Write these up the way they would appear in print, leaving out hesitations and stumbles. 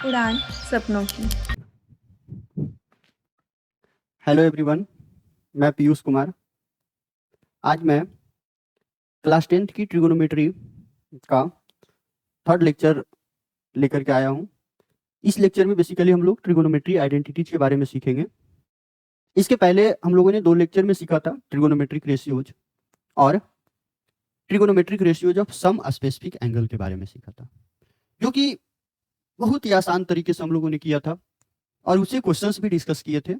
उड़ान सपनों की। हेलो एवरीवन, मैं पीयूष कुमार। आज मैं क्लास 10th की ट्रिगोनोमेट्री का थर्ड लेक्चर लेकर के आया हूँ। इस लेक्चर में बेसिकली हम लोग ट्रिगोनोमेट्री आइडेंटिटीज के बारे में सीखेंगे। इसके पहले हम लोगों ने 2 लेक्चर में सीखा था ट्रिगोनोमेट्रिक रेशियोज और trigonometric ratios of some specific angle के बारे में सीखा था, जो कि बहुत ही आसान तरीके से हम लोगों ने किया था और उससे क्वेश्चंस भी डिस्कस किए थे,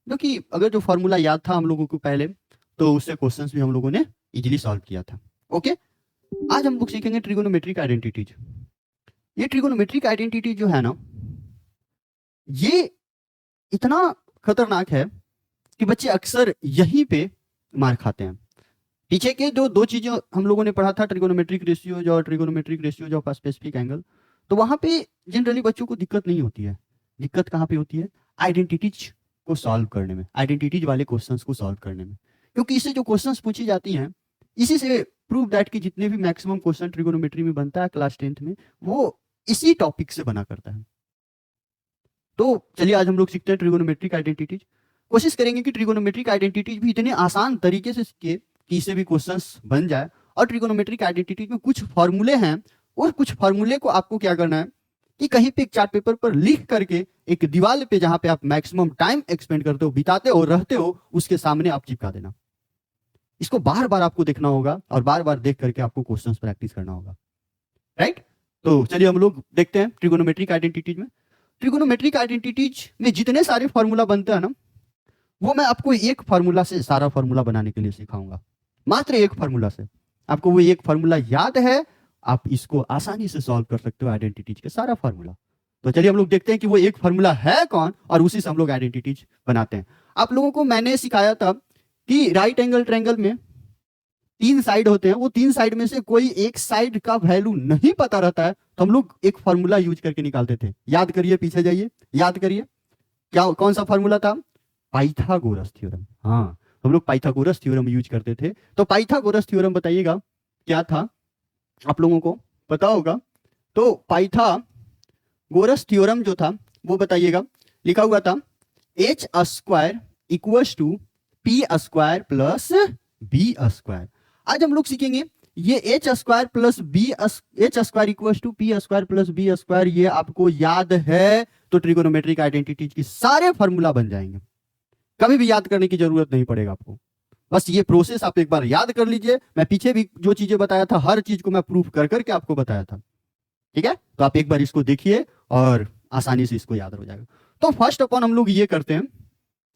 जो कि अगर जो फॉर्मूला याद था हम लोगों को पहले, तो उससे क्वेश्चंस भी हम लोगों ने इजीली सॉल्व किया था। ओके, आज हम लोग सीखेंगे ट्रिगोनोमेट्रिक आइडेंटिटीज। ये ट्रिगोनोमेट्रिक आइडेंटिटी जो है ना, ये इतना खतरनाक है कि बच्चे अक्सर यहीं पे मार खाते हैं। पीछे के जो 2 चीजें हम लोगों ने पढ़ा था, ट्रिगोनोमेट्रिक रेशियोज और trigonometric ratios of specific angle, तो वहां पे जनरली बच्चों को दिक्कत नहीं होती है। दिक्कत कहाँ पे होती है? आइडेंटिटीज को सॉल्व करने में, आइडेंटिटीज वाले क्वेश्चंस को सॉल्व करने में, क्योंकि इससे जो क्वेश्चंस पूछी जाती हैं, इसी से प्रूव दैट कि जितने भी मैक्सिमम क्वेश्चन ट्रिगोनोमेट्री में बनता है क्लास 10th में, वो इसी टॉपिक से बना करता है। तो चलिए आज हम लोग सीखते हैं ट्रिगोनोमेट्रिक आइडेंटिटीज। कोशिश करेंगे कि ट्रिगोनोमेट्रिक आइडेंटिटीज भी इतने आसान तरीके से सीखे कि इससे भी क्वेश्चंस बन जाए। और ट्रिगोनोमेट्रिक आइडेंटिटीज में कुछ फॉर्मूले हैं, और कुछ फॉर्मूले को आपको क्या करना है कि कहीं पे एक चार्ट पेपर पर लिख करके एक दीवार पे जहां पे आप मैक्सिमम टाइम एक्सपेंड करते हो, बिताते हो, रहते हो, उसके सामने आप चिपका देना। इसको बार बार आपको देखना होगा और बार बार देख करके आपको क्वेश्चंस प्रैक्टिस करना होगा। राइट? तो चलिए हम लोग देखते हैं ट्रिगोनोमेट्रिक आइडेंटिटीज में। ट्रिगोनोमेट्रिक आइडेंटिटीज में जितने सारे फॉर्मूला बनते हैं ना, वो मैं आपको एक फॉर्मूला से सारा फॉर्मूला बनाने के लिए सिखाऊंगा। मात्र एक फॉर्मूला से आपको वो एक फॉर्मूला याद है, आप इसको आसानी से सॉल्व कर सकते हो आइडेंटिटीज के सारा फॉर्मूला। तो चलिए हम लोग देखते हैं कि वो एक फॉर्मूला है कौन, और उसी से हम लोग आइडेंटिटीज बनाते हैं। आप लोगों को मैंने सिखाया था कि राइट एंगल ट्रायंगल में 3 साइड होते हैं, वो 3 साइड में से कोई एक साइड का वैल्यू नहीं पता रहता है, तो हम लोग एक फॉर्मूला यूज करके निकालते थे। याद करिए, पीछे जाइए, याद करिए, क्या कौन सा फॉर्मूला था? Pythagoras theorem. हाँ, हम लोग पाइथागोरस थ्योरम यूज करते थे। तो पाइथागोरस थ्योरम बताइएगा क्या था, आप लोगों को पता होगा। तो पाइथागोरस थ्योरम जो था वो बताइएगा, लिखा हुआ था H square equals to P square plus B square. आज हम लोग सीखेंगे ये H square plus B, H square equals to P square plus B square, ये आपको याद है तो ट्रिगोनोमेट्रिक आइडेंटिटीज की सारे फॉर्मूला बन जाएंगे। कभी भी याद करने की जरूरत नहीं पड़ेगा आपको, बस ये प्रोसेस आप एक बार याद कर लीजिए। मैं पीछे भी जो चीजें बताया था, हर चीज को मैं प्रूफ कर करके आपको बताया था। ठीक है, तो आप एक बार इसको देखिए और आसानी से इसको याद हो जाएगा। तो फर्स्ट अपन हम लोग ये करते हैं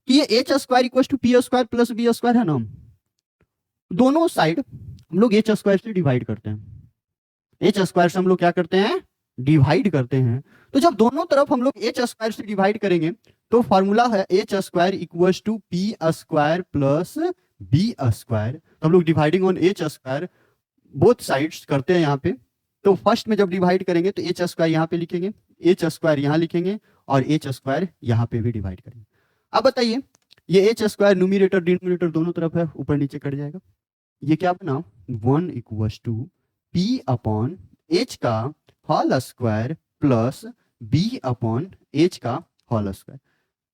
कि ये H square equal to P square plus B square है ना, दोनों साइड हम लोग एच स्क्वायर से डिवाइड करते हैं। एच स्क्वायर से हम लोग क्या करते हैं? डिवाइड करते हैं। तो जब दोनों तरफ हम लोग एच स्क्वायर से डिवाइड करेंगे, तो फॉर्मूला है H square equals to P square plus B square. तो हम लोग dividing on H square both sides करते हैं यहाँ पे। तो फर्स्ट में जब डिवाइड करेंगे तो एच स्क्वायर यहाँ पे लिखेंगे, एच स्क्वायर यहाँ लिखेंगे, और एच स्क्वायर यहाँ पे भी डिवाइड करेंगे। अब बताइए, ये एच स्क्वायर न्यूमिनेटर डिनोमिनेटर दोनों तरफ है, ऊपर नीचे कट जाएगा। ये क्या बना? 1 equals to P upon H का whole square plus B upon H का होल स्क्वायर।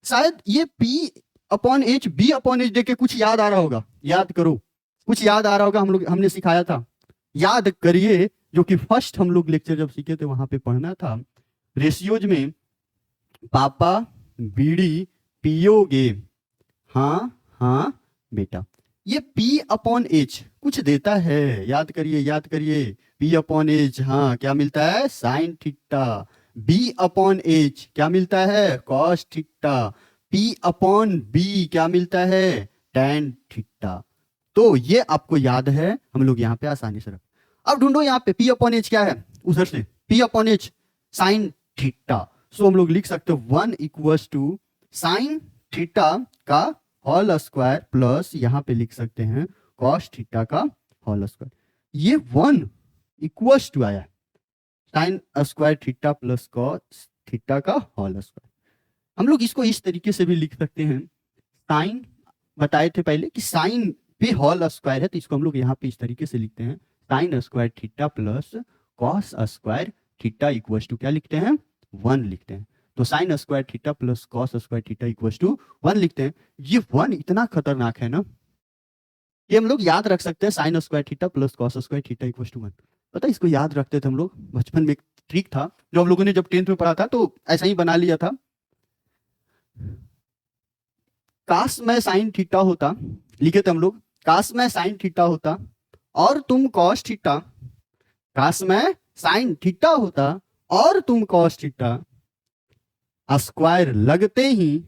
शायद ये P upon H, B upon H देख के कुछ याद आ रहा होगा, याद करो, कुछ याद आ रहा होगा, हमने सिखाया था, याद करिए। जो कि फर्स्ट हम लोग लेक्चर जब सीखे थे वहां पे पढ़ना था, रेशियोज में पापा बीड़ी पियोगे, हाँ हाँ बेटा। ये P अपॉन एच कुछ देता है, याद करिए, याद करिए। P अपॉन एच, हाँ, क्या मिलता है? Sine theta. B upon H क्या मिलता है? Cos theta. P upon B क्या मिलता है? Tan theta. तो ये आपको याद है, हम लोग यहाँ पे आसानी से रख। अब ढूंढो यहाँ पे P अपॉन एच क्या है, उधर से P upon H sine theta. So हम लोग लिख सकते हो 1 इक्वल्स टू साइन थीटा का होल स्क्वायर प्लस यहां पे लिख सकते हैं कॉस थीटा का होल स्क्वायर। ये 1 इक्वल्स टू आया sine square theta plus cos theta का होल स्क्वायर। हम लोग इसको इस तरीके से भी लिख सकते हैं, साइन बताए थे पहले कि साइन पे होल स्क्वायर है, तो इसको हम लोग यहाँ पे इस तरीके से लिखते हैं, sine square theta plus cos square theta equals to क्या लिखते हैं? 1 लिखते हैं। तो sine square theta plus cos square theta equals to 1 लिखते हैं। ये 1 इतना खतरनाक है ना, ये हम लोग याद रख सकते हैं। Sine square theta plus cos square theta equals to 1, पता है इसको याद रखते थे हम लोग बचपन में। एक ट्रिक था जो हम लोगों ने जब 10th में पढ़ा था, तो ऐसा ही बना लिया था। काश मैं साइन थीटा होता, लिखे थे हम लोग, काश मैं साइन थीटा होता और तुम कॉस थीटा, काश मैं साइन थीटा होता और तुम कॉस थीटा, स्क्वायर लगते ही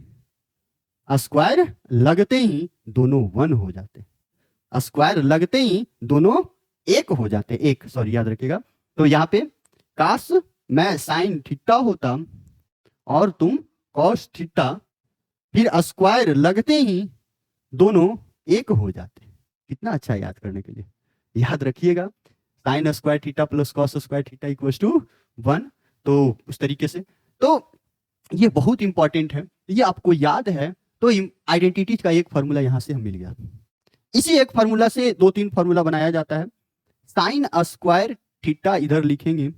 दोनों 1 हो जाते, स्क्वायर लगते ही दोनों 1 हो जाते, एक, सॉरी याद रखिएगा। तो यहाँ पे काश मैं साइन थीटा होता और तुम कॉस थीटा, फिर स्क्वायर लगते ही दोनों 1 हो जाते। कितना अच्छा है याद करने के लिए, याद रखिएगा। Sine square theta plus cos square theta equals to 1। तो उस तरीके से, तो ये बहुत इंपॉर्टेंट है, ये आपको याद है। तो आइडेंटिटीज का एक फार्मूला यहां से हम मिल गया। इसी एक फार्मूला से 2-3 फार्मूला बनाया जाता है। साइन स्क्वायर थीटा इधर लिखेंगे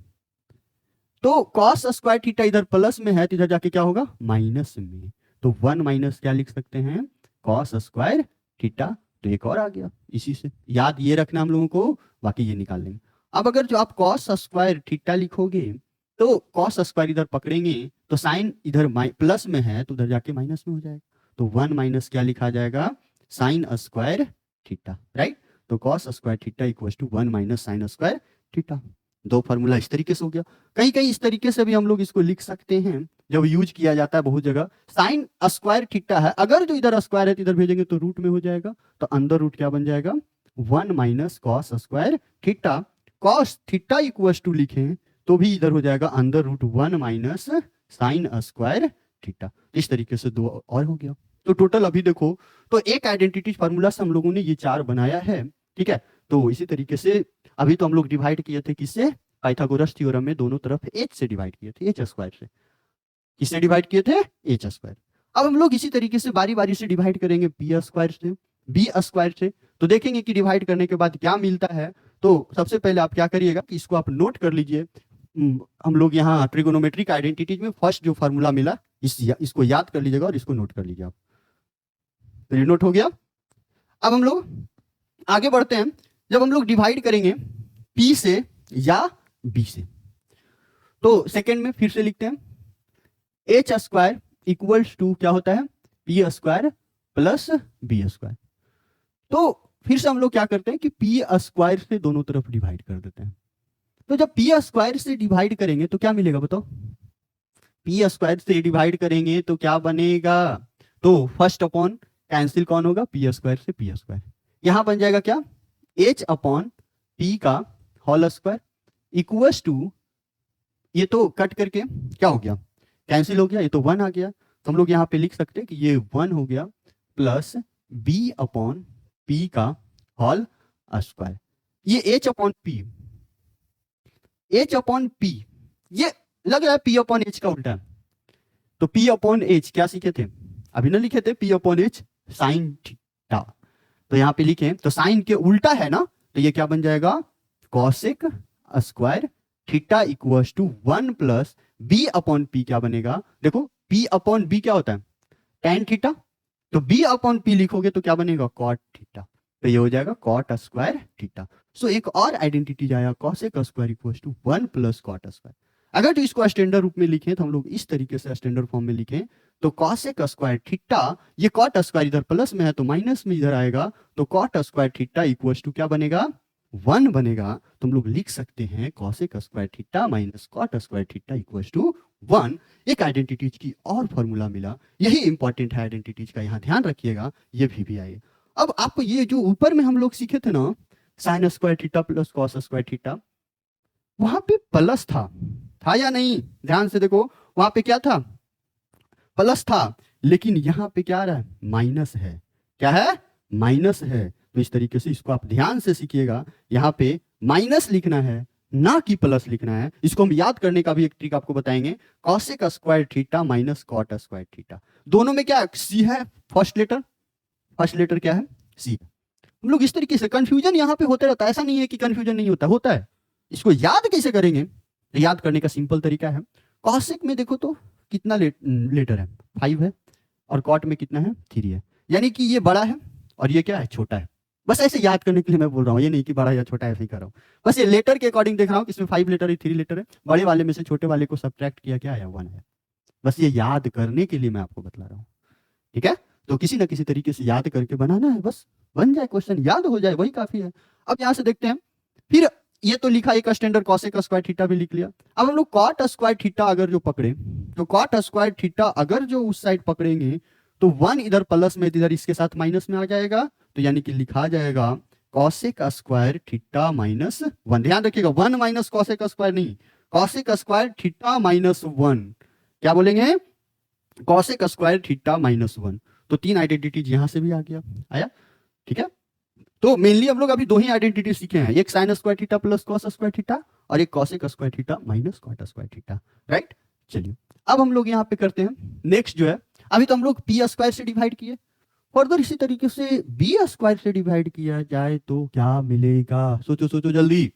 तो कॉस स्क्वायर थीटा इधर प्लस में है, तो इधर जाके क्या होगा, माइनस में। तो 1 माइनस क्या लिख सकते हैं, कॉस स्क्वायर थीटा। तो एक और आ गया, इसी से याद ये रखना हम लोगों को, बाकी ये निकाल लेंगे। अब अगर जो आप कॉस स्क्वायर थीटा लिखोगे तो कॉस स्क्वायर इधर पकड़ेंगे तो साइन इधर प्लस में है, तो उधर जाके माइनस में हो जाएगा। तो 1 माइनस क्या लिखा जाएगा, साइन स्क्वायर थीटा, राइट। तो cos square theta equals to 1 minus sine square theta. 2 formula इस तरीके से हो गया। कहीं कहीं इस तरीके से भी हम लोग इसको लिख सकते हैं, जब यूज किया जाता है बहुत जगह। साइन स्क्वायर थीटा है, अगर जो इधर स्क्वायर है तो इधर भेजेंगे तो रूट में हो जाएगा, तो अंदर रूट क्या बन जाएगा, 1 minus cos square theta. Cos theta equals to लिखें तो भी इधर हो जाएगा अंदर root 1 minus sine square theta. इस तरीके से 2 और हो गया। तो टोटल अभी देखो, तो एक आइडेंटिटी फार्मूला से हम लोगों ने ये 4 बनाया है, ठीक है। तो इसी तरीके से अभी तो हम लोग डिवाइड किए थे किससे, पाइथागोरस थ्योरम में दोनों तरफ h से डिवाइड किए थे, h स्क्वायर से। किससे डिवाइड किए थे, h स्क्वायर। अब हम लोग इसी तरीके से बारी बारी से डिवाइड करेंगे b स्क्वायर से, b स्क्वायर से। तो देखेंगे कि डिवाइड करने के बाद क्या मिलता है। तो सबसे पहले आप क्या करिएगा कि इसको आप नोट कर लीजिए। हम लोग यहाँ ट्रिगोनोमेट्रिक आइडेंटिटीज में फर्स्ट जो फार्मूला मिला, इसको याद कर लीजिएगा और इसको नोट कर लीजिए आप। तो ये नोट हो गया। अब हम लोग आगे बढ़ते हैं। जब हम लोग डिवाइड करेंगे p से या b से, तो सेकंड में फिर से लिखते हैं, h स्क्वायर इक्वल्स टू क्या होता है, p square plus b square. तो फिर से हम लोग क्या करते हैं कि p स्क्वायर से दोनों तरफ डिवाइड कर देते हैं। तो जब p स्क्वायर से डिवाइड करेंगे तो क्या मिलेगा बताओ, p स्क्वायर से डिवाइड करेंगे तो क्या बनेगा, तो फर्स्ट अपॉन कैंसिल कौन होगा, p स्क्वायर से p स्क्वायर। यहां बन जाएगा क्या, h अपॉन p का होल स्क्वायर इक्वल्स टू, ये तो कट करके क्या हो गया, कैंसिल हो गया, ये तो 1 आ गया। तो हम लोग यहाँ पे लिख सकते हैं कि ये 1 हो गया प्लस b अपॉन p का होल स्क्वायर। ये h upon p, h upon p, ये लग रहा है p अपॉन h का उल्टा। तो p अपॉन h क्या सीखे थे, अभी ना लिखे थे, p upon h sine theta. तो यहाँ पे लिखे तो साइन के उल्टा है ना, तो ये क्या बन जाएगा, cosec square theta equals to 1 plus b upon p क्या बनेगा, देखो p अपॉन b क्या होता है, tan थीटा। तो b अपॉन p लिखोगे तो क्या बनेगा, cot थीटा। तो ये हो जाएगा cot स्क्वायर थीटा। सो एक और आइडेंटिटी आया, cosec square equals to 1 plus cot square. अगर तो इसको स्टैंडर्ड रूप में लिखें तो हम लोग इस तरीके से स्टैंडर्ड फॉर्म में लिखें, तो कॉसेक स्क्वायर थीटा, ये कॉट स्क्वायर इधर प्लस में है तो माइनस में इधर आएगा, तो cot square theta equals to क्या बनेगा, 1 बनेगा। तो हम लोग लिख सकते हैं cosec square theta minus cot square theta equals to 1। एक आइडेंटिटीज की और फॉर्मूला मिला, यही इंपॉर्टेंट है आइडेंटिटीज का, यहाँ ध्यान रखिएगा, ये भी आए। अब आपको ये जो ऊपर में हम लोग सीखे थे ना, sign square theta plus cos square theta, वहां पे प्लस था या नहीं, ध्यान से देखो, वहां पे क्या था, प्लस था, लेकिन यहाँ पे क्या आ रहा है, माइनस है। क्या है, माइनस है। तो इस तरीके से इसको आप ध्यान से सीखिएगा, यहाँ पे माइनस लिखना है ना कि प्लस लिखना है। इसको हम याद करने का भी एक ट्रिक आपको बताएंगे, cosec square theta minus cot square theta, दोनों में क्या सी है, फर्स्ट लेटर क्या है, सी। हम लोग इस तरीके से, कंफ्यूजन यहाँ पे होता रहता है, ऐसा नहीं है कि कंफ्यूजन नहीं होता, होता है। इसको याद कैसे करेंगे, याद करने का सिंपल तरीका है, कॉसेक में देखो तो कितना लेटर है, 5 है, और कॉट में कितना है, 3 है। यानी कि ये बड़ा है और ये क्या है, छोटा है। बस ऐसे याद करने के लिए मैं बोल रहा हूँ, ये नहीं कि बड़ा या छोटा ऐसे ही कर रहा हूँ। बस ये लेटर के अकॉर्डिंग देख रहा हूँ कि इसमें 5 लेटर है, 3 लेटर है। बड़े वाले में से छोटे वाले को सब्ट्रैक्ट किया, क्या आया, 1 आया। बस ये याद करने के लिए मैं आपको बता रहा हूँ, ठीक है। तो किसी ना किसी तरीके से याद करके बनाना है, बस बन जाए, क्वेश्चन याद हो जाए, वही काफी है। अब यहाँ से देखते हैं, फिर ये तो लिखा एक स्टैंडर्ड कॉसेक स्क्वायर थीटा भी लिख लिया। अब हम लोग कॉट स्क्वायर थीटा अगर जो पकड़े, तो कॉट स्क्वायर थीटा अगर जो उस साइड पकड़ेंगे तो 1 इधर प्लस में, इधर इसके साथ माइनस में आ जाएगा। तो यानी कि लिखा जाएगा कॉसेक स्क्वायर थीटा माइनस 1। ध्यान रखिएगा, 1 माइनस कॉसेक स्क्वायर नहीं, कॉसेक स्क्वायर थीटा माइनस 1। क्या बोलेंगे, कॉसेक स्क्वायर थीटा माइनस 1। तो 3 आइडेंटिटीज यहां से भी आ गया, आया, ठीक है। तो मेनली हम लोग अभी 2 ही आइडेंटिटी सीखे हैं, एक sine square theta plus cos square theta और एक cosec square theta minus cot square theta, right. चलिए अब हम लोग यहाँ पे करते हैं नेक्स्ट जो है, अभी तो हम लोग पी स्क्वायर से डिवाइड किए, फर्दर इसी तरीके से बी स्क्वायर से डिवाइड किया जाए तो क्या मिलेगा, सोचो सोचो जल्दी।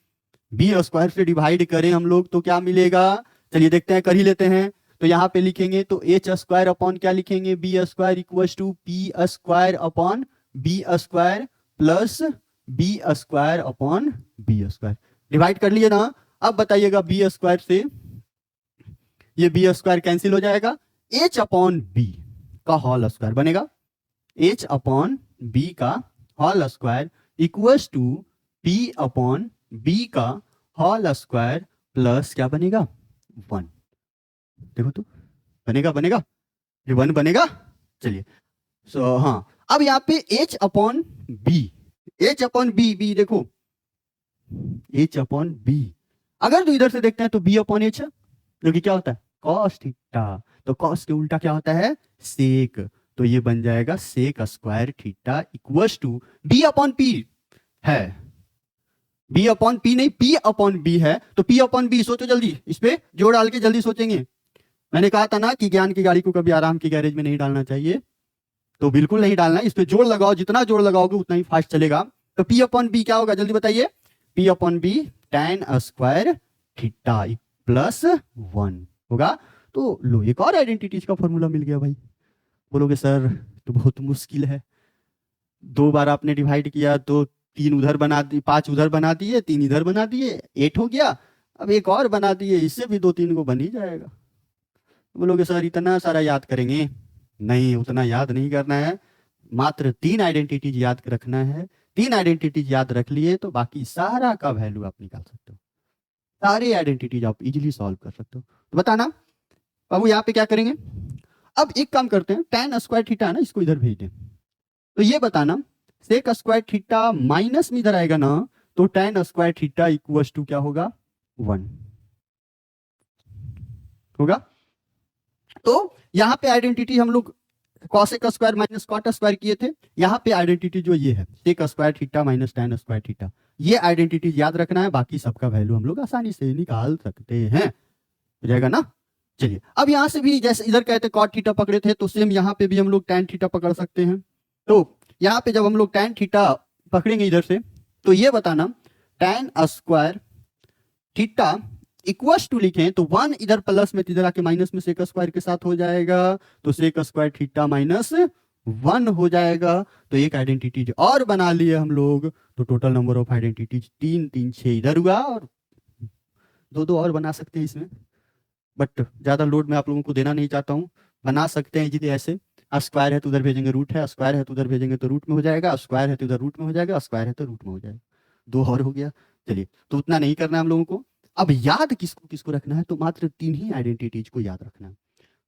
बी स्क्वायर से डिवाइड करें हम लोग तो क्या मिलेगा, चलिए देखते हैं, कर ही लेते हैं। तो यहाँ पे लिखेंगे तो एच स्क्वायर अपॉन क्या लिखेंगे, B square equal to P square upon B square plus B square upon B square. Divide कर लिए ना। अब बताइएगा बी स्क्वायर से ये बी स्क्वायर कैंसिल हो जाएगा, एच अपॉन बी का होल स्क्वायर बनेगा, एच अपॉन बी का whole square equals to P upon B का होल स्क्वायर प्लस क्या बनेगा, 1। देखो तो बनेगा, बनेगा, ये 1 बनेगा। चलिए हाँ, अब यहाँ पे H upon B, H upon B, B देखो एच अपॉन बी, अगर तो इधर से देखते हैं तो बी अपॉन एच है, जो कि क्या होता है, कॉस थीटा। तो कॉस के उल्टा क्या होता है, सेक। तो ये बन जाएगा sec square theta equals to B upon P है, बी अपॉन पी नहीं, पी अपॉन बी है। तो पी अपॉन बी, सोचो जल्दी, इस पे जोड़ डाल के जल्दी सोचेंगे। मैंने कहा था ना कि ज्ञान की गाड़ी को कभी आराम की गैरेज में नहीं डालना चाहिए, तो बिल्कुल नहीं डालना है, इस पे जोड़ लगाओ, जितना जोड़ लगाओगे उतना ही फास्ट चलेगा। तो पी अपॉन बी क्या होगा, जल्दी बताइए, P upon B tan square theta plus 1 होगा। तो लो एक और आइडेंटिटीज का फॉर्मूला मिल गया भाई। बोलोगे सर तो बहुत मुश्किल है, 2 बार आपने डिवाइड किया तो 3 उधर बना दी, 5 उधर बना दिए, 3 इधर बना दिए, 8 हो गया। अब एक और बना दिए, इससे भी 2-3 को बन ही जाएगा। बोलोगे सर इतना सारा याद करेंगे, नहीं उतना याद नहीं करना है, मात्र 3 आइडेंटिटीज याद रखना है। 3 आइडेंटिटीज याद रख लिए तो बाकी सारा का वैल्यू आप निकाल सकते हो, सारे आइडेंटिटीज आप इजीली सॉल्व कर सकते हो। तो बताना बाबू यहाँ पे क्या करेंगे। अब एक काम करते हैं, tan स्क्वायर थीटा है ना, इसको इधर भेज दें। तो ये बताना सेक स्क्वायर थीटा माइनस में इधर आएगा ना, तो tan square theta equals to क्या होगा, 1 होगा। तो यहाँ पे आइडेंटिटी हम लोग cosec square minus cot square किए थे, यहाँ पे आइडेंटिटी जो ये है sec square theta minus tan square theta, ये आइडेंटिटी याद रखना है, बाकी सबका वैल्यू हम लोग आसानी से निकाल सकते हैं, हो जाएगा ना। चलिए अब यहाँ से भी जैसे इधर कहते कॉट थीटा पकड़े थे, तो सेम यहाँ पे भी हम लोग tan थीटा पकड़ सकते हैं। तो यहाँ पे जब हम लोग tan थीटा पकड़ेंगे इधर से, तो ये बताना tan square theta equals to लिखें तो 1 इधर प्लस में, इधर आके माइनस में सेक स्क्वायर के साथ हो जाएगा, तो सेक स्क्वायर थीटा माइनस 1 हो जाएगा। तो एक आइडेंटिटी और बना लिए हम लोग, तो टोटल नंबर ऑफ आइडेंटिटीज 3 3 6 इधर हुआ, और 2 और बना सकते हैं इसमें, बट ज्यादा लोड मैं आप लोगों को देना नहीं चाहता हूँ। बना सकते हैं जी ऐसे, स्क्वायर है तो उधर भेजेंगे रूट है, स्क्वायर है तो उधर भेजेंगे तो रूट में हो जाएगा, स्क्वायर है तो उधर रूट में हो जाएगा, स्क्वायर है तो रूट में हो जाएगा, 2 और हो गया। चलिए तो उतना नहीं करना है हम लोगों को। अब याद किसको किसको रखना है, तो मात्र 3 ही आइडेंटिटीज को याद रखना है।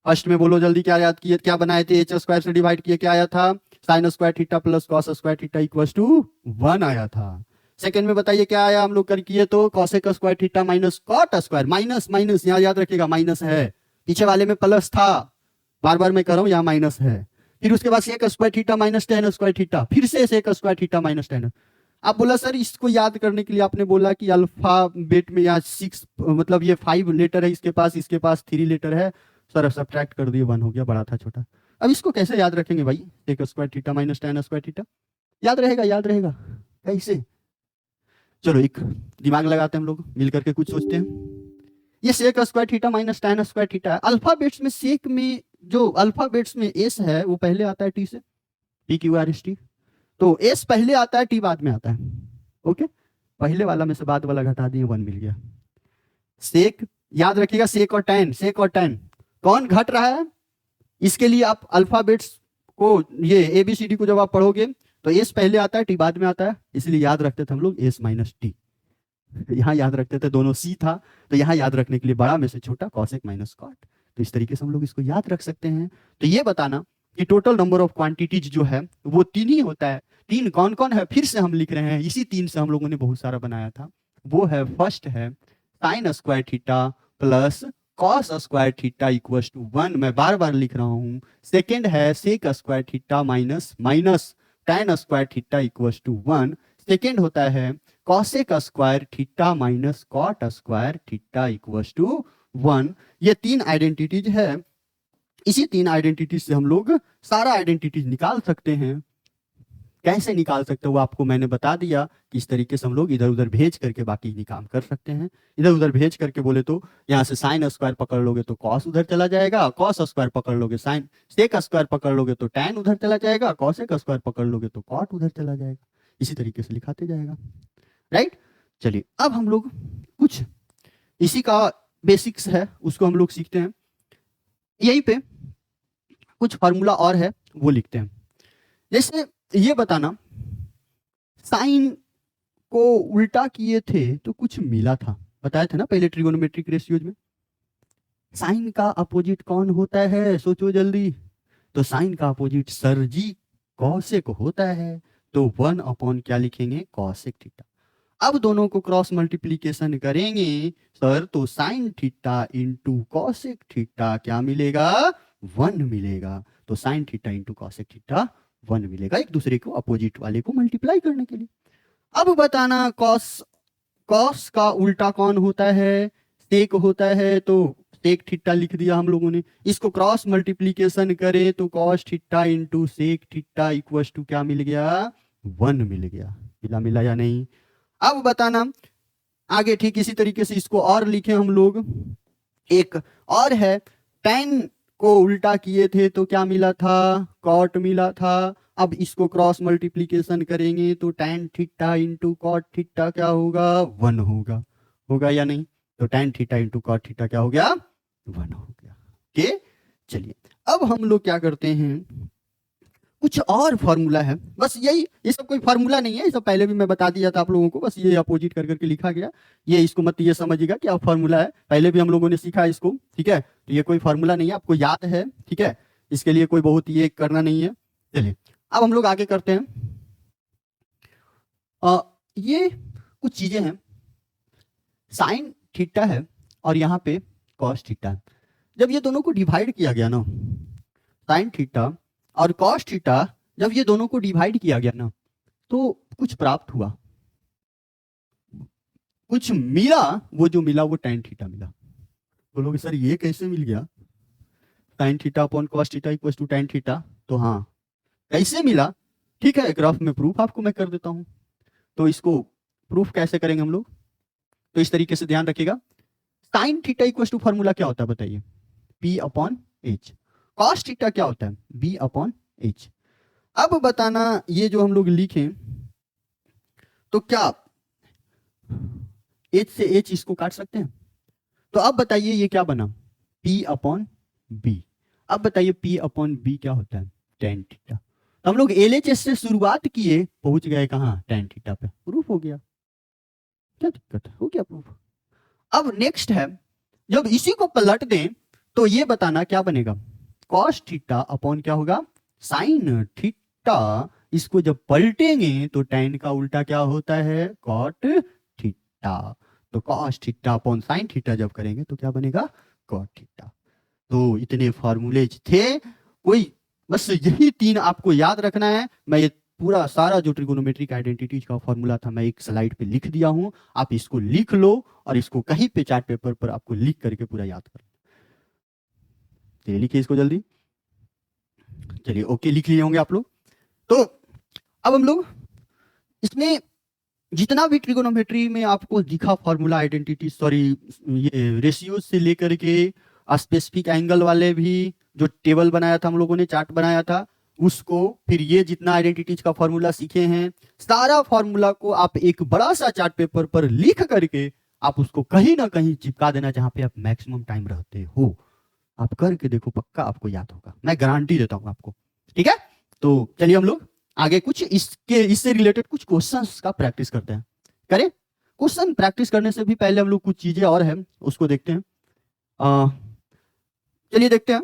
फर्स्ट में बोलो जल्दी, क्या याद किए, क्या बनाए थे, एच स्क्वायर से डिवाइड किए, क्या आया था, sine square theta plus cos square theta equals to 1 आया था। सेकंड में बताइए क्या आया, हम लोग कर किए तो cosec square theta minus cot square, minus minus यहाँ याद रखिएगा माइनस है, पीछे वाले में प्लस था, बार बार मैं कर रहा हूँ यहाँ माइनस है। फिर उसके बाद sec square theta minus tan square theta, फिर से sec square theta minus tan। आप बोला सर इसको याद करने के लिए आपने बोला कि अल्फाबेट में यहाँ 6 मतलब ये 5 लेटर है इसके पास 3 लेटर है, सर सब्ट्रैक्ट कर दिए, 1 हो गया, बड़ा था छोटा। अब इसको कैसे याद रखेंगे भाई, sec square theta minus tan square theta, याद रहेगा कैसे। चलो एक दिमाग लगाते हैं हम लोग मिल करके, कुछ सोचते हैं। ये sec square theta minus tan square theta है। अल्फाबेट्स में सेक में जो अल्फाबेट्स में एस है वो पहले आता है टी से, P Q R S T. तो एस पहले आता है, टी बाद में आता है। ओके, पहले वाला में से बाद वाला घटा दिए, 1 मिल गया। सेक याद रखिएगा, सेक और टैन, सेक और टैन कौन घट रहा है, इसके लिए आप अल्फाबेट्स को, ये एबीसीडी को जब आप पढ़ोगे तो एस पहले आता है, टी बाद में आता है, इसलिए याद रखते थे हम लोग एस माइनस टी। यहाँ याद रखते थे, दोनों सी था तो यहाँ याद रखने के लिए बड़ा में से छोटा कॉसेक माइनस कॉट। तो इस तरीके से हम लोग इसको याद रख सकते हैं। तो ये बताना कि टोटल नंबर ऑफ क्वांटिटीज जो है वो 3 ही होता है। 3 कौन कौन है, फिर से हम लिख रहे हैं, इसी 3 से हम लोगों ने बहुत सारा बनाया था। वो है, फर्स्ट है sine square theta plus cos square theta equal to 1, मैं बार बार लिख रहा हूं। सेकेंड है sec square theta minus tan square theta equal to 1। Second होता है cosec square theta minus cot square theta equal to 1। ये 3 आइडेंटिटीज है। इसी 3 आइडेंटिटीज से हम लोग सारा आइडेंटिटीज निकाल सकते हैं। कैसे निकाल सकते हो वो आपको मैंने बता दिया कि इस तरीके से हम लोग इधर उधर भेज करके बाकी भी काम कर सकते हैं। इधर उधर भेज करके बोले तो यहाँ से साइन स्क्वायर पकड़ लोगे तो कॉस उधर चला जाएगा, कॉस स्क्वायर पकड़ लोगे साइन, सेक स्क्वायर पकड़ लोगे तो टैन उधर चला जाएगा, कॉसेक स्क्वायर पकड़ लोगे तो कॉट उधर चला जाएगा। इसी तरीके से लिखाते जाएगा, राइट। चलिए अब हम लोग कुछ इसी का बेसिक्स है उसको हम लोग सीखते हैं। यहीं पे कुछ फॉर्मूला और है वो लिखते हैं। जैसे ये बताना, साइन को उल्टा किए थे तो कुछ मिला था, बताया था ना पहले ट्रिगोनोमेट्रिक रेशियोज में। साइन का अपोजिट कौन होता है, सोचो जल्दी। तो साइन का अपोजिट सर जी कॉसेक होता है। तो 1 अपॉन क्या लिखेंगे, कॉसेक थीटा। अब दोनों को क्रॉस मल्टीप्लीकेशन करेंगे सर, तो sine theta into cosec theta क्या मिलेगा, 1 मिलेगा। तो sine theta into cosec theta 1 मिलेगा, एक दूसरे को अपोजिट वाले को मल्टीप्लाई करने के लिए। अब बताना कॉस का उल्टा कौन होता है, सेक होता है। तो सेक थीटा लिख दिया हम लोगों ने। इसको क्रॉस मल्टीप्लीकेशन करें तो cos theta into sec theta equal to क्या मिल गया, 1 मिल गया। मिला या नहीं। अब बताना आगे ठीक इसी तरीके से इसको और लिखे हम लोग। एक और है, tan को उल्टा किए थे तो क्या मिला था, कॉट मिला था। अब इसको क्रॉस मल्टीप्लीकेशन करेंगे तो tan theta into cot theta क्या होगा, 1 होगा या नहीं। तो tan theta into cot theta क्या हो गया, 1 हो गया। ओके, चलिए अब हम लोग क्या करते हैं, कुछ और फॉर्मूला है। बस यही, ये सब कोई फॉर्मूला नहीं है, ये सब पहले भी मैं बता दिया था आप लोगों को, बस ये अपोजिट कर करके लिखा गया। ये इसको मत ये समझिएगा कि आप फॉर्मूला है, पहले भी हम लोगों ने सीखा इसको, ठीक है। तो ये कोई फॉर्मूला नहीं है, आपको याद है, ठीक है। इसके लिए कोई बहुत ये करना नहीं है। चलिए अब हम लोग आगे करते हैं। ये कुछ चीजें हैं, साइन थीटा है और यहाँ पे कॉस थीटा। जब ये दोनों को डिवाइड किया गया ना, साइन थीटा और कॉस थीटा, जब ये दोनों को डिवाइड किया गया ना तो कुछ प्राप्त हुआ, कुछ मिला। वो जो मिला वो tan थीटा मिला। बोलोगे सर ये कैसे मिल गया, sin theta upon cos theta equal to tan theta. तो हाँ, कैसे मिला, ठीक है, ग्राफ में प्रूफ आपको मैं कर देता हूं। तो इसको प्रूफ कैसे करेंगे हम लोग, तो इस तरीके से ध्यान रखिएगा। sin theta equal to formula क्या होता है बताइए, P upon H। cos theta क्या होता है, B अपॉन H। अब बताना ये जो हम लोग लिखें तो क्या H से H इसको काट सकते हैं। तो अब बताइए ये क्या बना, P अपॉन B। अब बताइए P अपॉन B क्या होता है, tan थीटा। तो हम लोग LHS से शुरुआत किए, पहुंच गए कहाँ, tan थीटा पे, प्रूफ हो गया। क्या दिक्कत है, हो गया प्रूफ। अब नेक्स्ट है, जब इसी को पलट दें तो ये बताना क्या बनेगा, cos थीटा अपॉन क्या होगा, sin थीटा। इसको जब पलटेंगे तो tan का उल्टा क्या होता है, cot थीटा। तो cos theta upon sin theta जब करेंगे तो क्या बनेगा, cot थीटा। तो इतने फॉर्मूलेज थे, कोई बस यही 3 आपको याद रखना है। मैं ये पूरा सारा जो ट्रिगोनोमेट्रिक आइडेंटिटीज का फॉर्मूला था मैं एक स्लाइड पे लिख दिया हूं, आप इसको लिख लो और इसको कहीं पे चार्ट पेपर पर आपको लिख करके पूरा याद कर। चलिए लिखिए इसको जल्दी। चलिए ओके, लिख लिए होंगे आप लोग। तो अब हम लोग इसमें जितना भी ट्रिगोनोमेट्री में आपको दिखा फॉर्मूला, आइडेंटिटी, सॉरी, ये रेशियो से लेकर के स्पेसिफिक एंगल वाले भी जो टेबल बनाया था हम लोगों ने, चार्ट बनाया था उसको, फिर ये जितना आइडेंटिटीज का फॉर्मूला सीखे हैं, सारा फॉर्मूला को आप एक बड़ा सा चार्ट पेपर पर लिख करके आप उसको कहीं ना कहीं चिपका देना जहां पे आप मैक्सिमम टाइम रहते हो। आप करके देखो, पक्का आपको याद होगा, मैं गारंटी देता हूं आपको। ठीक है, तो चलिए हम लोग आगे कुछ इससे रिलेटेड कुछ क्वेश्चंस का प्रैक्टिस करते हैं। करें? क्वेश्चन प्रैक्टिस करने से भी पहले हम लोग कुछ चीजें और हैं उसको देखते हैं। चलिए देखते हैं।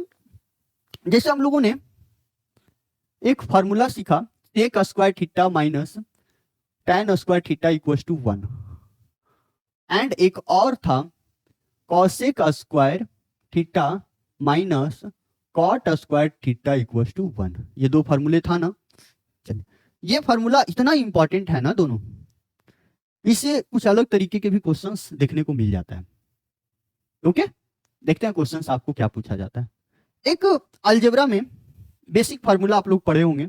जैसे हम लोगों ने एक फॉर्मूला सीखा, sec square theta minus tan square theta equal to 1, and एक और था cosec square theta minus cot square theta equal to 1। ये दो फार्मूले था ना। चलिए, ये फार्मूला इतना इंपॉर्टेंट है ना दोनों, इससे कुछ अलग तरीके के भी क्वेश्चंस देखने को मिल जाता है। ओके, देखते हैं क्वेश्चंस आपको क्या पूछा जाता है। एक अलजेब्रा में बेसिक फार्मूला आप लोग पढ़े होंगे,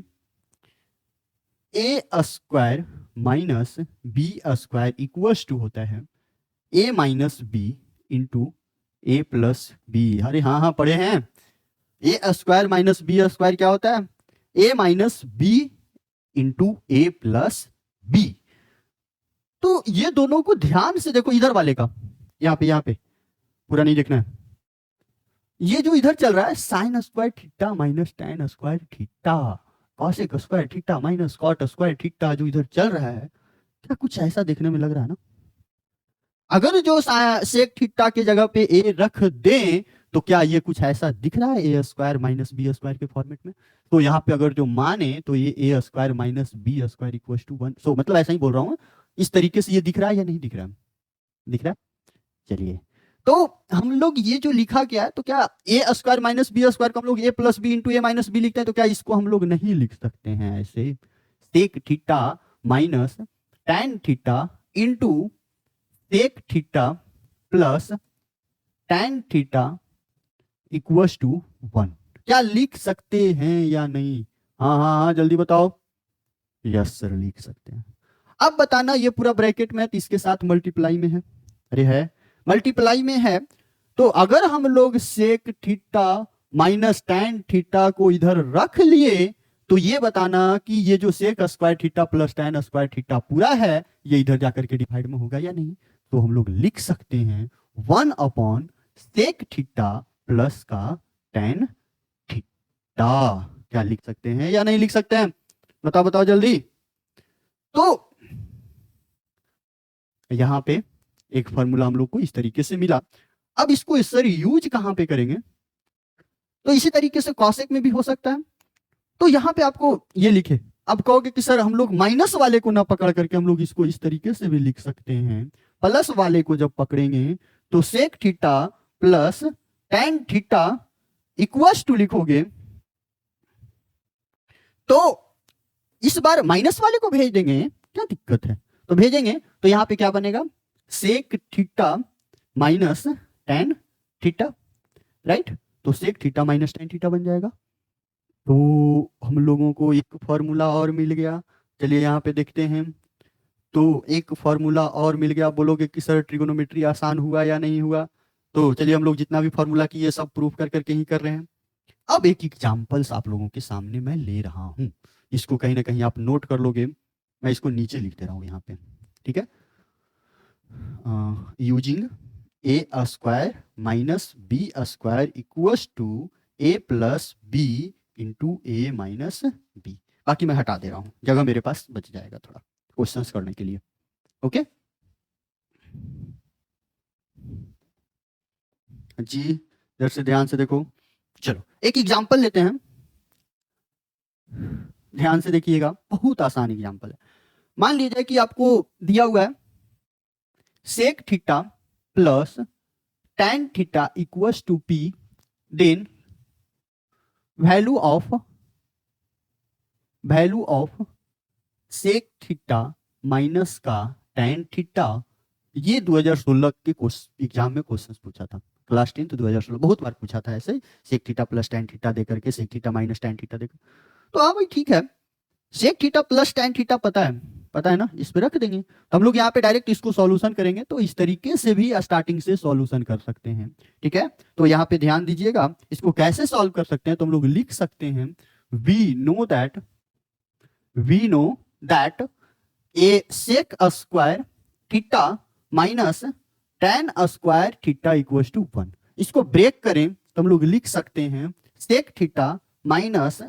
A square minus B square equals to होता है A minus B into A plus B. अरे हाँ हाँ पढ़े हैं। A square minus B square क्या होता है? A minus B into A plus B. तो ये दोनों को ध्यान से देखो, इधर वाले का, यहाँ पे पूरा नहीं देखना है। ये जो इधर चल रहा है sine square theta minus tan square theta, cosec square theta minus cot square theta, जो इधर चल रहा है, क्या कुछ ऐसा देखने में लग रहा है ना? अगर जो सेक थीटा के जगह पे ए रख दें तो क्या ये कुछ ऐसा दिख रहा है A square minus B square के फॉर्मेट में? तो यहाँ पे अगर जो माने तो ये A square minus B square equal to 1। So मतलब ऐसा ही बोल रहा हूँ, इस तरीके से ये दिख रहा है या नहीं दिख रहा है? दिख रहा है। चलिए, तो हम लोग ये जो लिखा गया है, तो क्या ए स्क्वायर माइनस बी स्क्वायर को हम लोग ए plus B into A minus B लिखते हैं, तो क्या इसको हम लोग नहीं लिख सकते हैं ऐसे? Sec theta minus tan theta into sec theta plus tan theta equals to 1, क्या लिख सकते हैं या नहीं? हाँ हाँ हाँ जल्दी बताओ। यस सर, लिख सकते हैं। अब बताना, ये पूरा ब्रैकेट में है तो इसके साथ मल्टीप्लाई में है? अरे है, मल्टीप्लाई में है। तो अगर हम लोग sec theta minus tan theta को इधर रख लिए तो ये बताना कि ये जो sec square theta plus tan square theta पूरा है, ये इधर जाकर के डिवाइड में होगा या नहीं? तो हम लोग लिख सकते हैं 1 अपॉन सेक थीटा प्लस का tan थीटा। क्या लिख सकते हैं या नहीं लिख सकते हैं? बताओ बताओ जल्दी। तो यहां पे एक फॉर्मूला हम लोग को इस तरीके से मिला। अब इसको सर यूज कहां पे करेंगे? तो इसी तरीके से कॉसेक में भी हो सकता है। तो यहां पे आपको ये लिखे, अब कहोगे कि सर हम लोग माइनस वाले को ना पकड़ करके हम लोग इसको इस तरीके से भी लिख सकते हैं, प्लस वाले को जब पकड़ेंगे तो sec theta plus tan theta equals to लिखोगे, तो इस बार माइनस वाले को भेज देंगे, क्या दिक्कत है? तो भेजेंगे तो यहां पे क्या बनेगा? Sec theta minus tan theta, right? तो sec theta minus tan theta बन जाएगा। तो हम लोगों को एक फॉर्मूला और मिल गया। चलिए यहाँ पे देखते हैं। तो एक फॉर्मूला और मिल गया। बोलोगे कि सर ट्रिगोनोमेट्री आसान हुआ या नहीं हुआ? तो चलिए हम लोग जितना भी फॉर्मूला किए सब प्रूफ कर करके ही कर रहे हैं। अब एक एग्जाम्पल्स आप लोगों के सामने मैं ले रहा हूं, इसको कहीं ना कहीं आप नोट कर लोगे। मैं इसको नीचे लिख दे रहा हूं यहाँ पे, ठीक है? Using A square minus B square equals to A plus B into A minus B. बाकी मैं हटा दे रहा हूं, जगह मेरे पास बच जाएगा थोड़ा क्वेश्चंस करने के लिए। ओके जी, इधर से ध्यान से देखो। चलो एक एग्जांपल लेते हैं, ध्यान से देखिएगा, बहुत आसान एग्जांपल है। मान लीजिए कि आपको दिया हुआ है sec theta plus tan theta equals to p, then value of sec theta minus का tan थीटा। ये 2016 के एग्जाम में क्वेश्चन पूछा था, क्लास 10 तो 2016 बहुत बार पूछा था ऐसे, sec theta plus tan theta देकर के sec theta minus tan theta देकर। तो हाँ भाई ठीक है, sec theta plus tan theta पता है, पता है ना, इस पे रख देंगे तो हम लोग यहाँ पे डायरेक्ट इसको सॉल्यूशन करेंगे, तो इस तरीके से भी स्टार्टिंग से सॉल्यूशन कर सकते हैं। ठीक है, तो यहाँ पे ध्यान दीजिएगा, इसको कैसे सॉल्व कर सकते हैं, तो हम लोग लिख सकते हैं we know that a sec square theta minus tan square theta equals to 1। इसको ब्रेक करें तो हम लोग लिख सकते हैं sec theta minus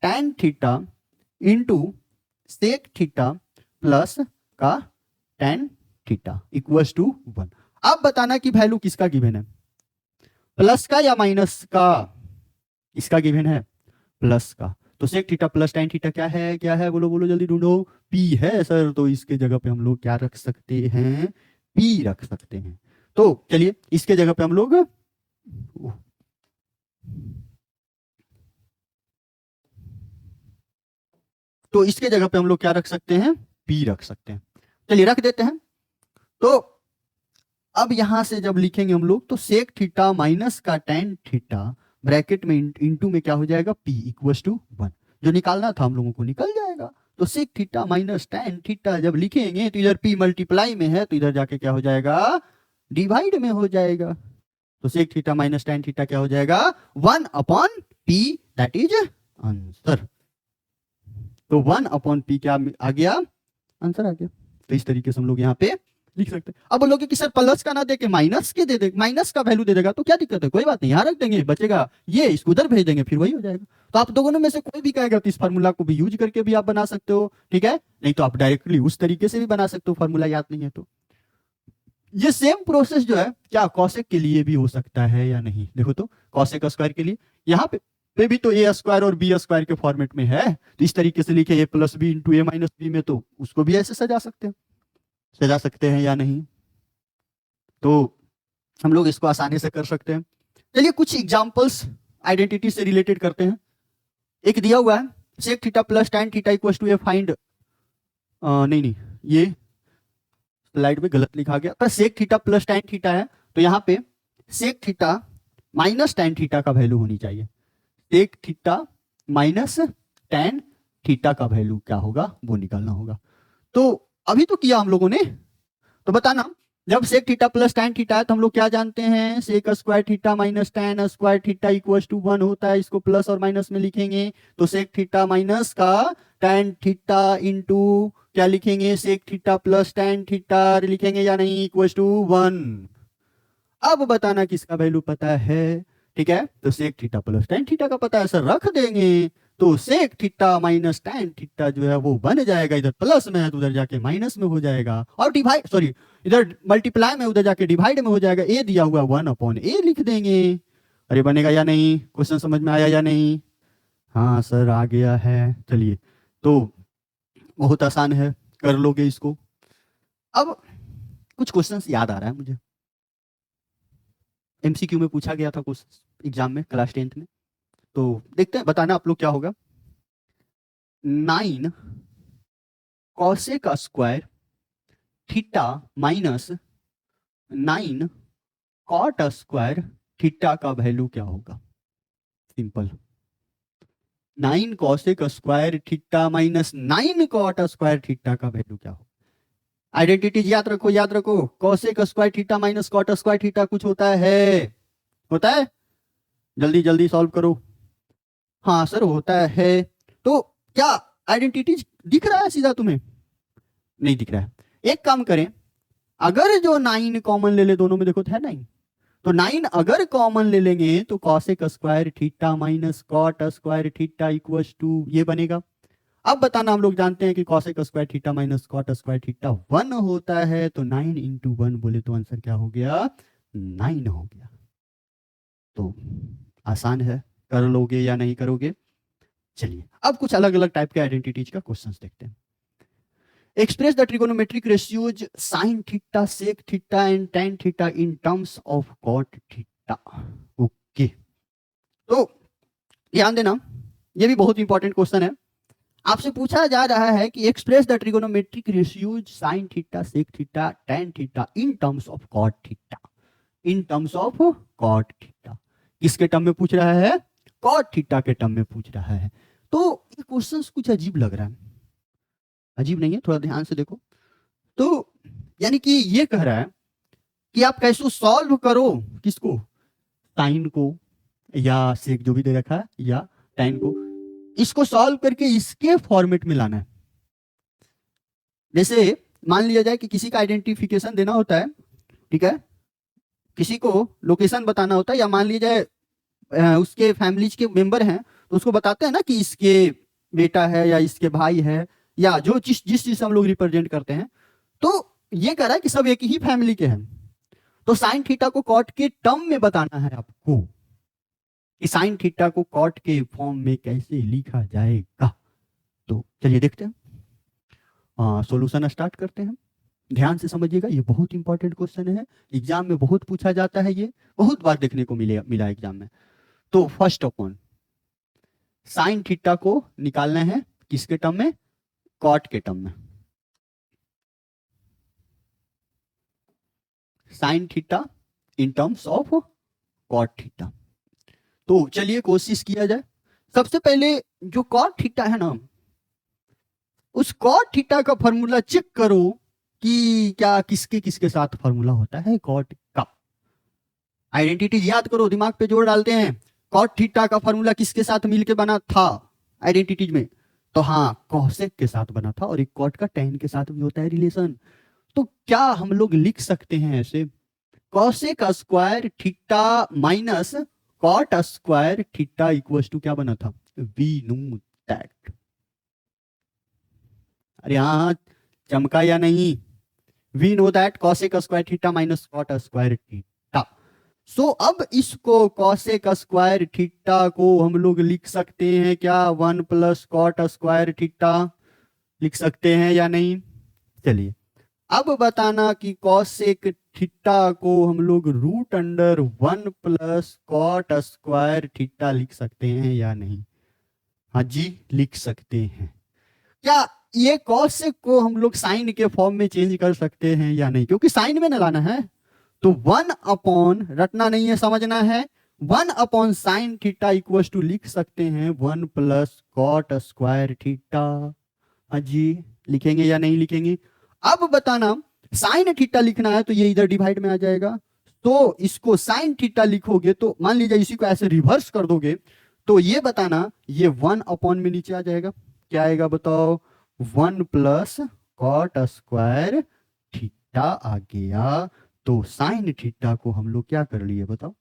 tan theta into sec theta plus का tan थीटा इक्वल्स टू 1। अब बताना कि वैल्यू किसका गिवन है, प्लस का या माइनस का? इसका गिवन है प्लस का, तो sec theta plus tan theta क्या है, क्या है, बोलो बोलो जल्दी ढूंढो। P है सर, तो इसके जगह पे हम लोग क्या रख सकते हैं, P रख सकते हैं। तो चलिए इसके जगह पे हम लोग क्या रख सकते हैं, P रख सकते हैं। चलिए रख देते हैं। तो अब यहां से जब लिखेंगे हम लोग, तो सेक थीटा माइनस का tan थीटा ब्रैकेट में इंटू में क्या हो जाएगा, P इक्वल्स टू 1। जो निकालना था हम लोगों को निकल जाएगा। तो sec theta minus tan theta जब लिखेंगे तो इधर P मल्टीप्लाई में है, तो इधर जाके क्या हो जाएगा, डिवाइड में हो जाएगा। तो sec theta minus tan theta क्या हो जाएगा, 1/P, दैट इज आंसर। तो 1/P क्या आ गया, आंसर आ गया। तो इस तरीके से हम लोग यहाँ पे लिख सकते हैं। अब बोलोगे कि सर प्लस का ना दे के माइनस के दे दे, माइनस का वैल्यू दे देगा तो क्या दिक्कत है, कोई बात नहीं, यहाँ रख देंगे, बचेगा ये, इसको उधर भेज देंगे, फिर वही हो जाएगा। तो आप दोनों में से कोई भी कहेगा तो इस फार्मूला को भी यूज करके भी आप बना सकते हो। ठीक है, नहीं तो आप डायरेक्टली उस तरीके से भी बना सकते हो, फार्मूला याद नहीं है तो। ये सेम प्रोसेस जो है क्या कॉसेक के लिए भी हो सकता है या नहीं, देखो तो कॉसेक स्क्वायर के लिए यहाँ पे भी तो ए स्क्वायर और बी स्क्वायर के फॉर्मेट में है, तो इस तरीके से लिखे ए plus B into A minus B में, तो उसको भी ऐसे सजा सकते हैं या नहीं। तो हम लोग इसको आसानी से कर सकते हैं। चलिए कुछ एग्जांपल्स आइडेंटिटी से रिलेटेड करते हैं। एक दिया हुआ है sec theta plus tan theta equals to A find, नहीं ये स्लाइड में गलत लिखा गया, पर sec theta plus tan theta है, तो यहाँ पे sec theta minus tan theta का वैल्यू होनी चाहिए। Sec theta minus tan theta का वैल्यू क्या होगा, वो निकालना होगा। तो अभी तो किया हम लोगों ने, तो बताना जब sec theta plus tan theta है तो हम लोग क्या जानते हैं, sec square theta minus tan square theta equals to 1 होता है। इसको प्लस और माइनस में लिखेंगे तो सेक थीटा माइनस का tan थीटा इंटू क्या लिखेंगे, sec theta plus tan theta लिखेंगे या नहीं, इक्वल्स टू 1। अब बताना किसका वैल्यू पता है। ठीक है, तो sec theta plus tan theta का पता है सर, रख देंगे। तो sec theta minus tan theta जो है वो बन जाएगा, इधर प्लस में है तो उधर जाके माइनस में हो जाएगा, और डिवाइड सॉरी इधर मल्टीप्लाई में उधर जाके डिवाइड में हो जाएगा। ए दिया हुआ 1/a लिख देंगे। अरे बनेगा या नहीं, क्वेश्चन समझ में आया या नहीं? हाँ सर आ गया है। चलिए तो बहुत आसान है, कर लोगे इसको। अब कुछ क्वेश्चंस याद आ रहा है मुझे, एमसीक्यू में पूछा गया था क्वेश्चन एग्जाम में क्लास 10th में, तो देखते हैं बताना आप लोग क्या होगा। 9 cosec square theta minus 9 cot square theta का वैल्यू क्या होगा। Simple, 9 cosec square theta minus 9 cot square theta का वैल्यू क्या होगा। आइडेंटिटीज याद रखो, cosec square theta minus cot square theta कुछ होता है, जल्दी जल्दी सॉल्व करो। हाँ सर होता है। तो क्या आइडेंटिटीज दिख रहा है सीधा तुम्हें, नहीं दिख रहा है। एक काम करें, अगर जो 9 कॉमन ले ले दोनों में, देखो तो है 9, तो 9 अगर कॉमन ले लेंगे तो cosec square theta minus cot square theta equals to ये बनेगा। अब बताना, हम लोग जानते हैं कि cosec square theta minus cot square theta 1 होता है, तो 9 इंटू 1 बोले तो आंसर क्या हो गया, 9 हो गया। तो आसान है, कर लोगे या नहीं करोगे। चलिए अब कुछ अलग अलग टाइप के आइडेंटिटीज का क्वेश्चंस देखते हैं। Express the trigonometric ratios sine theta sec theta and tan theta in terms of cot theta. Okay, तो ध्यान देना, ये भी बहुत इंपॉर्टेंट क्वेश्चन है। आपसे पूछा जा रहा है कि express the trigonometric ratios sine theta sec theta tan theta in terms of cot theta, in terms of cot theta. किसके टर्म में पूछ रहा है, कॉट थीटा के टर्म में पूछ रहा है। तो ये क्वेश्चन कुछ अजीब लग रहा है। अजीब नहीं है, थोड़ा ध्यान से देखो। तो यानी कि ये कह रहा है कि आप कैसे सॉल्व करो, किसको, साइन को या सेक जो भी दे रखा है या tan को, इसको सॉल्व करके इसके फॉर्मेट में लाना है। जैसे मान लिया जाए कि किसी का आइडेंटिफिकेशन देना होता है, ठीक है, किसी को लोकेशन बताना होता है, या मान लिया जाए उसके फैमिलीज के मेंबर हैं तो उसको बताते हैं ना कि इसके बेटा है या इसके भाई है, या जो जिस चीज से हम लोग रिप्रेजेंट करते हैं। तो ये कह रहा है कि सब एक ही फैमिली के हैं, तो साइन थीटा को कॉट के टर्म में बताना है आपको कि साइन थीटा को कॉट के फॉर्म में कैसे लिखा जाएगा। तो चलिए देखते हैं, सॉल्यूशन स्टार्ट करते हैं। ध्यान से समझिएगा, ये बहुत इंपॉर्टेंट क्वेश्चन है, एग्जाम में बहुत पूछा जाता है, ये बहुत बार देखने को मिला एग्जाम में। तो फर्स्ट अपॉन साइन थीटा को निकालना है किसके टर्म में, कॉट के टर्म में। Sine theta in terms of cot theta. तो चलिए कोशिश किया जाए। सबसे पहले जो कॉट थीटा है ना, उस कॉट थीटा का फॉर्मूला चेक करो कि क्या किसके किसके साथ फॉर्मूला होता है कॉट का। आइडेंटिटी याद करो, दिमाग पे जोर डालते हैं। कॉट थीटा का फॉर्मूला किसके साथ मिलके बना था आइडेंटिटीज में, तो हाँ कॉसेक के साथ बना था, और एक कॉट का टैन के साथ भी होता है रिलेशन। तो क्या हम लोग लिख सकते हैं ऐसे, cosec square theta minus cot square theta equals to क्या बना था, वी नो दैट। अरे हाँ, चमका या नहीं, we know that cosec square theta minus cot square theta. So अब इसको कॉसेक स्क्वायर थीटा को हम लोग लिख सकते हैं क्या, 1 प्लस कॉट स्क्वायर थीटा लिख सकते हैं या नहीं। चलिए अब बताना कि कॉसेक थीटा को हम लोग root under 1 plus cot square theta लिख सकते हैं या नहीं। हाँ जी लिख सकते हैं। क्या ये कॉसेक को हम लोग साइन के फॉर्म में चेंज कर सकते हैं या नहीं, क्योंकि साइन में ना लाना है। तो 1 अपॉन, रटना नहीं है समझना है, 1 upon sine theta equal to लिख सकते हैं 1 प्लस कॉट स्क्वायर थीटा। हाँ जी लिखेंगे या नहीं लिखेंगे। अब बताना साइन थीटा लिखना है तो ये इधर डिवाइड में आ जाएगा, तो इसको साइन थीटा लिखोगे तो मान लीजिए इसी को ऐसे रिवर्स कर दोगे तो ये बताना ये 1 अपॉन में नीचे आ जाएगा। क्या आएगा बताओ, 1 प्लस कॉट स्क्वायर थीटा आ गया। तो साइन थीटा को हम लोग क्या कर लिए बताओ,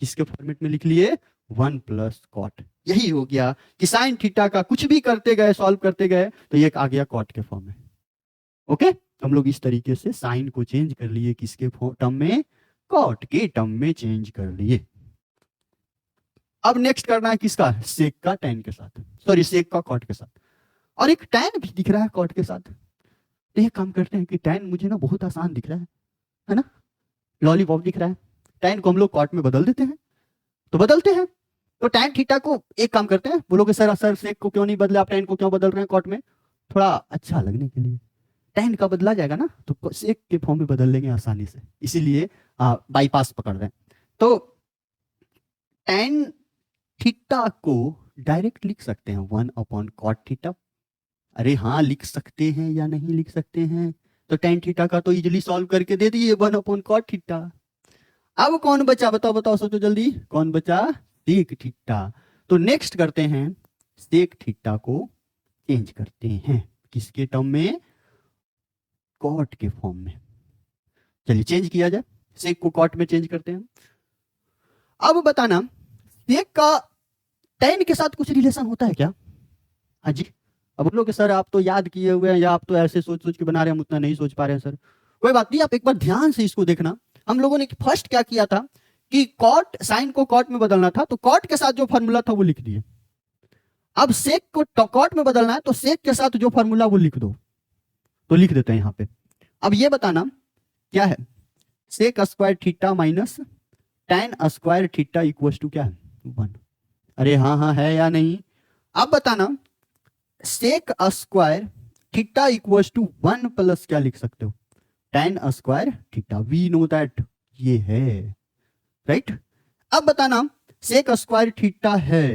किसके फॉर्मेट में लिख लिए, 1 प्लस कॉट। यही हो गया कि साइन थीटा का कुछ भी करते गए, सॉल्व करते गए, तो ये आ गया कॉट के फॉर्म में। ओके, हम लोग इस तरीके से साइन को चेंज कर लिए, किसके टर्म में, कॉट के टर्म में चेंज कर लिए। अब नेक्स्ट करना है किसका, सेक का टैन के साथ, सॉरी सेक का कॉट के साथ। और एक टैन भी दिख रहा है कॉट के साथ, तो ये काम करते हैं कि टैन मुझे ना बहुत आसान दिख रहा है ना, लॉलीपॉप दिख रहा है, टैन को हम लोग कॉट में बदल देते हैं। तो बदलते हैं, तो टैन थीटा को एक काम करते हैं, बोलोगे सर सर सेक को क्यों नहीं बदले आप, टैन को क्यों बदल रहे हैं कॉट में, थोड़ा अच्छा लगने के लिए। टैन का बदला जाएगा ना तो सेक के फॉर्म में बदल लेंगे आसानी से, इसीलिए बाईपास पकड़ रहे हैं। तो टैन थीटा को डायरेक्ट लिख सकते हैं 1 अपॉन कॉट थीटा। अरे हाँ लिख सकते हैं या नहीं लिख सकते हैं, तो टैन थीटा का तो इजीली सॉल्व करके दे दिए 1 अपॉन कॉट थीटा। अब कौन बचा बताओ बताओ सोचो जल्दी, कौन बचा, सेक थीटा। तो नेक्स्ट करते हैं, सेक थीटा को चेंज करते हैं किसके टर्म में, कॉट के फॉर्म में। चलिए चेंज किया जाए, सेक को कॉट में चेंज करते हैं। अब बताना सेक का टैन के साथ कुछ रिलेशन होता है क्या। हाँ जी, अब लोग सर आप तो याद किए हुए हैं या आप तो ऐसे सोच सोच के बना रहे हैं, हम उतना नहीं सोच पा रहे हैं सर। कोई बात नहीं, आप एक बार ध्यान से इसको देखना। हम लोगों ने फर्स्ट क्या किया था कि कॉट, साइन को कॉट में बदलना था, तो कॉट के साथ जो फॉर्मूला था वो लिख दिए। अब सेक को कॉट में बदलना है तो सेक के साथ जो फॉर्मूला वो लिख दो, तो लिख देते हैं यहां पे। अब ये बताना क्या है, sec square theta minus tan square theta equal to क्या है, 1। अरे हाँ हाँ है या नहीं। अब बताना sec square theta equal to 1 plus क्या लिख सकते हो, tan square theta. We know that ये है राइट। अब बताना सेक स्क्वायर थीटा है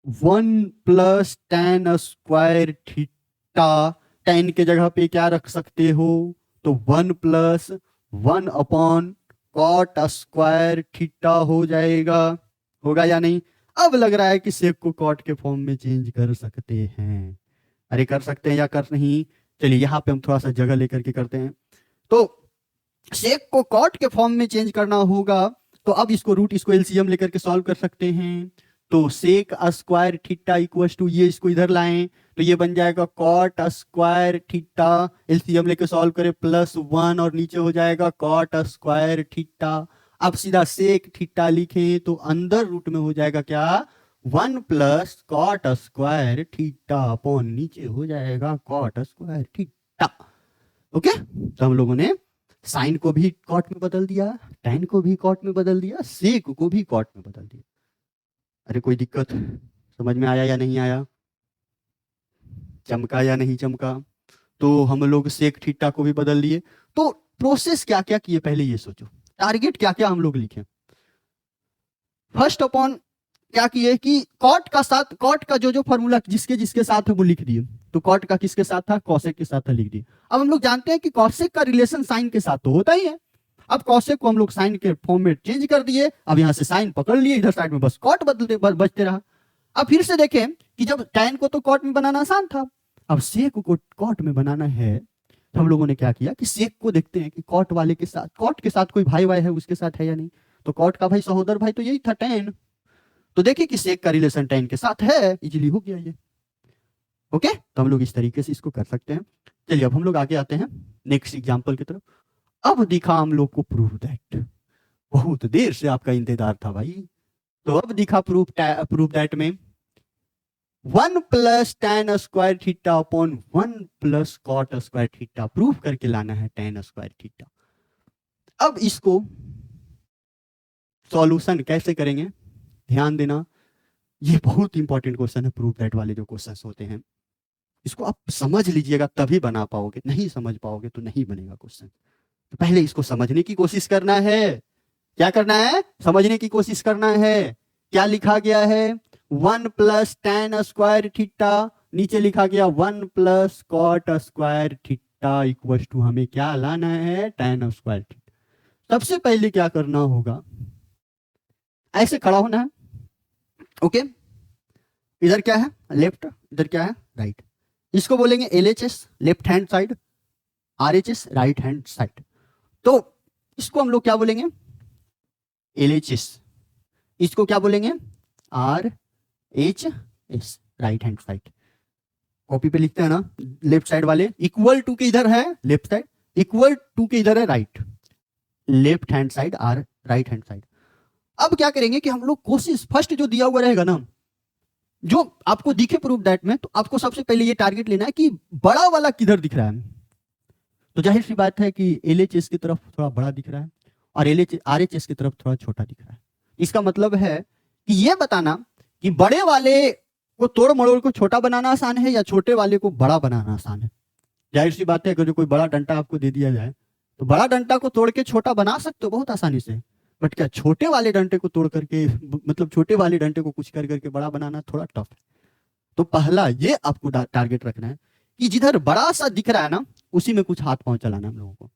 1 plus tan square theta, theta, ten के जगह पे क्या रख सकते हो, तो 1+1 कॉट स्क्वायर थीटा हो जाएगा, होगा या नहीं। अब लग रहा है कि सेक को कॉट के फॉर्म में चेंज कर सकते हैं। अरे कर सकते हैं या कर नहीं, चलिए यहाँ पे हम थोड़ा सा जगह लेकर के करते हैं। तो सेक को कॉट के फॉर्म में चेंज करना होगा, तो अब इसको रूट, इसको एलसीएम लेकर के सॉल्व कर सकते हैं। तो sec square theta equals to, ये इसको इधर लाएं तो ये बन जाएगा कॉट स्क्वायर थीटा, एलसीएम लेके सॉल्व करें +1 और नीचे हो जाएगा कॉट स्क्वायर थीटा। अब सीधा सेक थीटा लिखें तो अंदर रूट में हो जाएगा क्या, 1 + कॉट स्क्वायर थीटा अपॉन नीचे हो जाएगा कॉट स्क्वायर थीटा। ओके, तो हम लोगों ने साइन को भी कॉट में बदल दिया, tan को भी कॉट में बदल दिया, सेक को भी कॉट में बदल दिया। अरे कोई दिक्कत, समझ में आया या नहीं आया, चमका या नहीं चमका। तो हम लोग सेक थीटा को भी बदल लिए। तो प्रोसेस क्या क्या किए पहले ये सोचो, टारगेट क्या क्या हम लोग लिखे। फर्स्ट अपॉन क्या किए कि कॉट का साथ, कॉट का जो फॉर्मूला जिसके जिसके साथ है वो लिख दिए। तो कॉट का किसके साथ था, कॉसेक के साथ था, लिख दिए। अब हम लोग जानते हैं कि कॉसेक का रिलेशन साइन के साथ तो होता ही है। अब कॉसेक को हम लोग साइन के फॉर्म में चेंज कर दिए, अब यहां से साइन पकड़ लिए, इधर साइड में बस कॉट बचते रहा। अब फिर से देखें कि जब tan को तो कॉट में बनाना आसान था, अब सेक को कॉट में बनाना है, तो हम लोगों ने क्या किया कि सेक को देखते हैं कि कॉट वाले के साथ, कॉट के साथ कोई भाई है उसके साथ है या नहीं। तो कॉट का भाई सहोदर भाई तो यही था tan, तो देखिए कि सेक का रिलेशन tan के साथ है, इजीली हो गया ये। ओके, तो हम लोग इस तरीके से इसको कर सकते हैं। चलिए अब हम लोग आगे आते हैं नेक्स्ट एग्जांपल की तरफ। अब दिखा हम लोग को प्रूफ दैट, बहुत देर से आपका इंतजार था भाई। तो अब दिखा प्रूफ दैट में 1 + tan square theta upon 1 + cot square theta proof करके लाना है tan स्क्वायर थीटा। अब इसको सॉल्यूशन कैसे करेंगे, ध्यान देना, ये बहुत इंपॉर्टेंट क्वेश्चन है। प्रूफ दैट वाले जो क्वेश्चन होते हैं इसको आप समझ लीजिएगा तभी बना पाओगे, नहीं समझ पाओगे तो नहीं बनेगा क्वेश्चन। तो पहले इसको समझने की कोशिश करना है। क्या करना है, समझने की कोशिश करना है। क्या लिखा गया है, 1 + tan स्क्वायर थीटा, नीचे लिखा गया 1 + cot square theta equal to, हमें क्या लाना है, tan स्क्वायर थीटा। सबसे पहले क्या करना होगा, ऐसे खड़ा होना है। ओके, इधर क्या है लेफ्ट, इधर क्या है राइट। इसको बोलेंगे LHS left hand side, RHS right hand side. तो इसको हम लोग क्या बोलेंगे, LHS, इसको क्या बोलेंगे, RHS right hand side. Copy पे लिखते हैं ना, लेफ्ट साइड वाले इक्वल टू के इधर है लेफ्ट साइड, इक्वल टू के इधर है right, left hand side or right hand side. अब क्या करेंगे कि हम लोग कोशिश, फर्स्ट जो दिया हुआ रहेगा ना, जो आपको दिखे प्रूफ दैट में, तो आपको सबसे पहले ये टारगेट लेना है कि बड़ा वाला किधर दिख रहा है। तो जाहिर सी बात है कि LHS की तरफ थोड़ा बड़ा दिख रहा है और RHS की तरफ थोड़ा छोटा दिख रहा है। इसका मतलब है कि ये बताना कि बड़े वाले को तोड़ मड़ोड़ को छोटा बनाना आसान है या छोटे वाले को बड़ा बनाना आसान है। जाहिर सी बात है अगर जो कोई बड़ा डंडा आपको दे दिया जाए तो बड़ा डंडा को तोड़ के छोटा बना सकते हो बहुत आसानी से, बट क्या छोटे वाले डंडे को तोड़ करके, मतलब छोटे वाले डंडे को कुछ कर करके बड़ा बनाना थोड़ा टफ है। तो पहला ये आपको टारगेट रखना है कि जिधर बड़ा सा दिख रहा है ना उसी में कुछ हाथ पांव चलाना है हम लोगों को।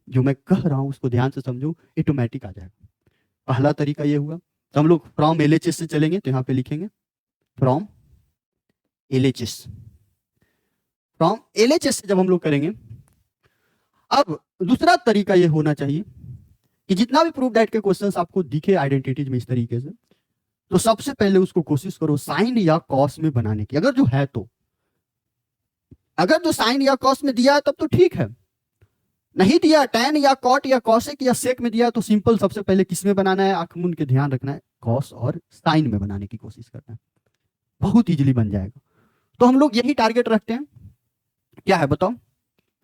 जो मैं कह रहा हूं उसको ध्यान से समझो, ऑटोमेटिक आ जाएगा। पहला तरीका ये हुआ। तो हम लोग फ्रॉम LHS से चलेंगे, तो यहां पे लिखेंगे फ्रॉम LHS। फ्रॉम LHS से जब हम लोग करेंगे, अब दूसरा तरीका ये होना चाहिए कि जितना भी प्रूफ दैट के क्वेश्चंस आपको दिखे आइडेंटिटीज में इस तरीके से, तो सबसे पहले उसको कोशिश करो साइन या कॉस में बनाने की, अगर जो है तो। अगर जो साइन या कॉस में दिया है तब तो ठीक है, नहीं दिया tan या कॉट या कॉसेक या सेक में दिया तो सिंपल सबसे पहले किस में बनाना है, आंख मूंद के ध्यान रखना है, कॉस और साइन में बनाने की कोशिश करना है, बहुत इजीली बन जाएगा। तो हम लोग यही टारगेट रखते हैं। क्या है बताओ,